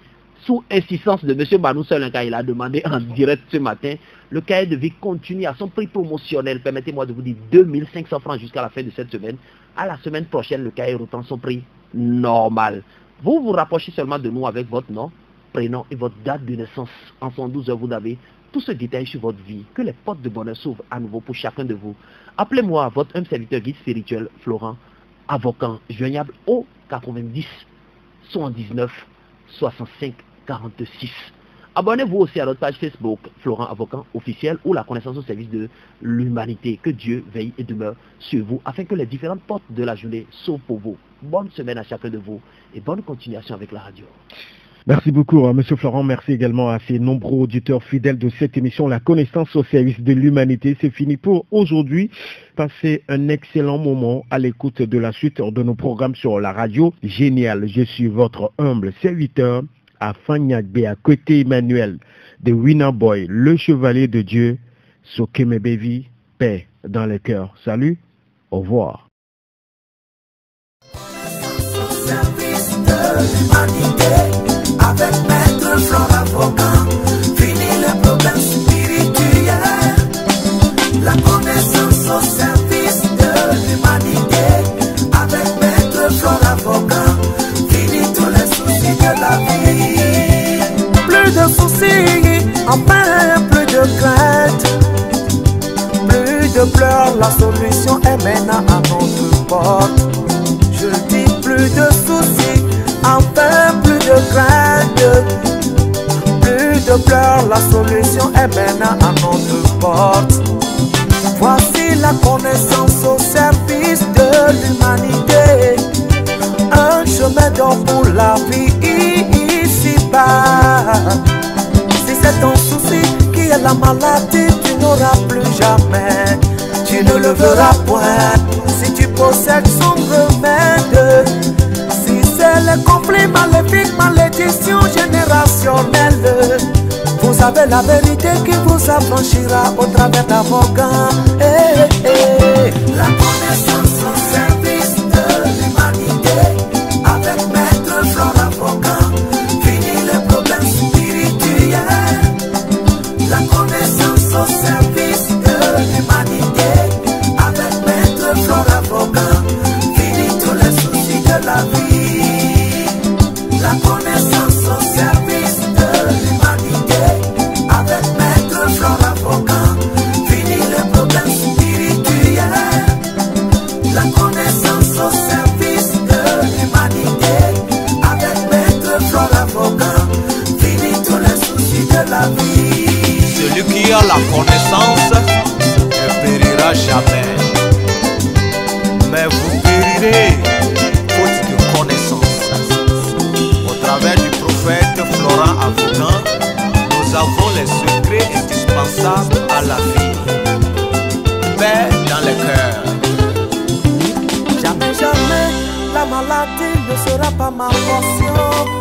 sous insistance de M. Banou Seul, quand il a demandé en direct ce matin, le cahier de vie continue à son prix promotionnel. Permettez-moi de vous dire 2500 francs jusqu'à la fin de cette semaine. À la semaine prochaine, le cahier reprend son prix normal. Vous vous rapprochez seulement de nous avec votre nom, prénom et votre date de naissance. En 112 heures, vous avez tout ce détail sur votre vie. Que les portes de bonheur s'ouvrent à nouveau pour chacun de vous. Appelez-moi votre humble serviteur guide spirituel Florent Avocan, joignable au 90 79 65 46. Abonnez-vous aussi à notre page Facebook Florent Avocan officiel ou la connaissance au service de l'humanité. Que Dieu veille et demeure sur vous afin que les différentes portes de la journée s'ouvrent pour vous. Bonne semaine à chacun de vous et bonne continuation avec la radio. Merci beaucoup, M. Florent. Merci également à ces nombreux auditeurs fidèles de cette émission, La connaissance au service de l'humanité. C'est fini pour aujourd'hui. Passez un excellent moment à l'écoute de la suite de nos programmes sur la radio. Génial. Je suis votre humble serviteur, Afagnac à côté Emmanuel de Winner Boy, le chevalier de Dieu, Sokeme Bevi, paix dans les cœurs. Salut, au revoir. Avec Maître Florent Avocan, fini les problèmes spirituels, la connaissance au service de l'humanité. Avec Maître Florent Avocan, fini tous les soucis de la vie. Plus de soucis, enfin plus de crainte, plus de pleurs, la solution est maintenant à notre porte. Je dis plus de soucis, enfin plus de crainte, plus de pleurs, la solution est maintenant à notre porte. Voici la connaissance au service de l'humanité, un chemin d'or pour la vie ici-bas. Si c'est ton souci qui est la maladie, tu n'auras plus jamais, tu ne le verras point. Si tu possèdes son remède, c'est le conflit maléfique, malédiction générationnelle. Vous avez la vérité qui vous affranchira au travers d'Avocan. La connaissance au service de l'humanité. Avec Maître Florent Avocan, fini les problèmes spirituels. La connaissance au service de l'humanité. Avec Maître Florent Avocan, fini tous les soucis de la vie. La connaissance au service de l'humanité. Avec Maître Florent Avocan, fini les problèmes spirituels. La connaissance au service de l'humanité. Avec Maître Florent Avocan, fini tous les soucis de la vie. Celui qui a la connaissance ne périra jamais. Mais vous périrez faute de connaissance. Au travers du prophète Florent Avocan, nous avons les secrets indispensables à la vie. Paix dans les cœurs. Jamais, jamais, la maladie ne sera pas ma portion.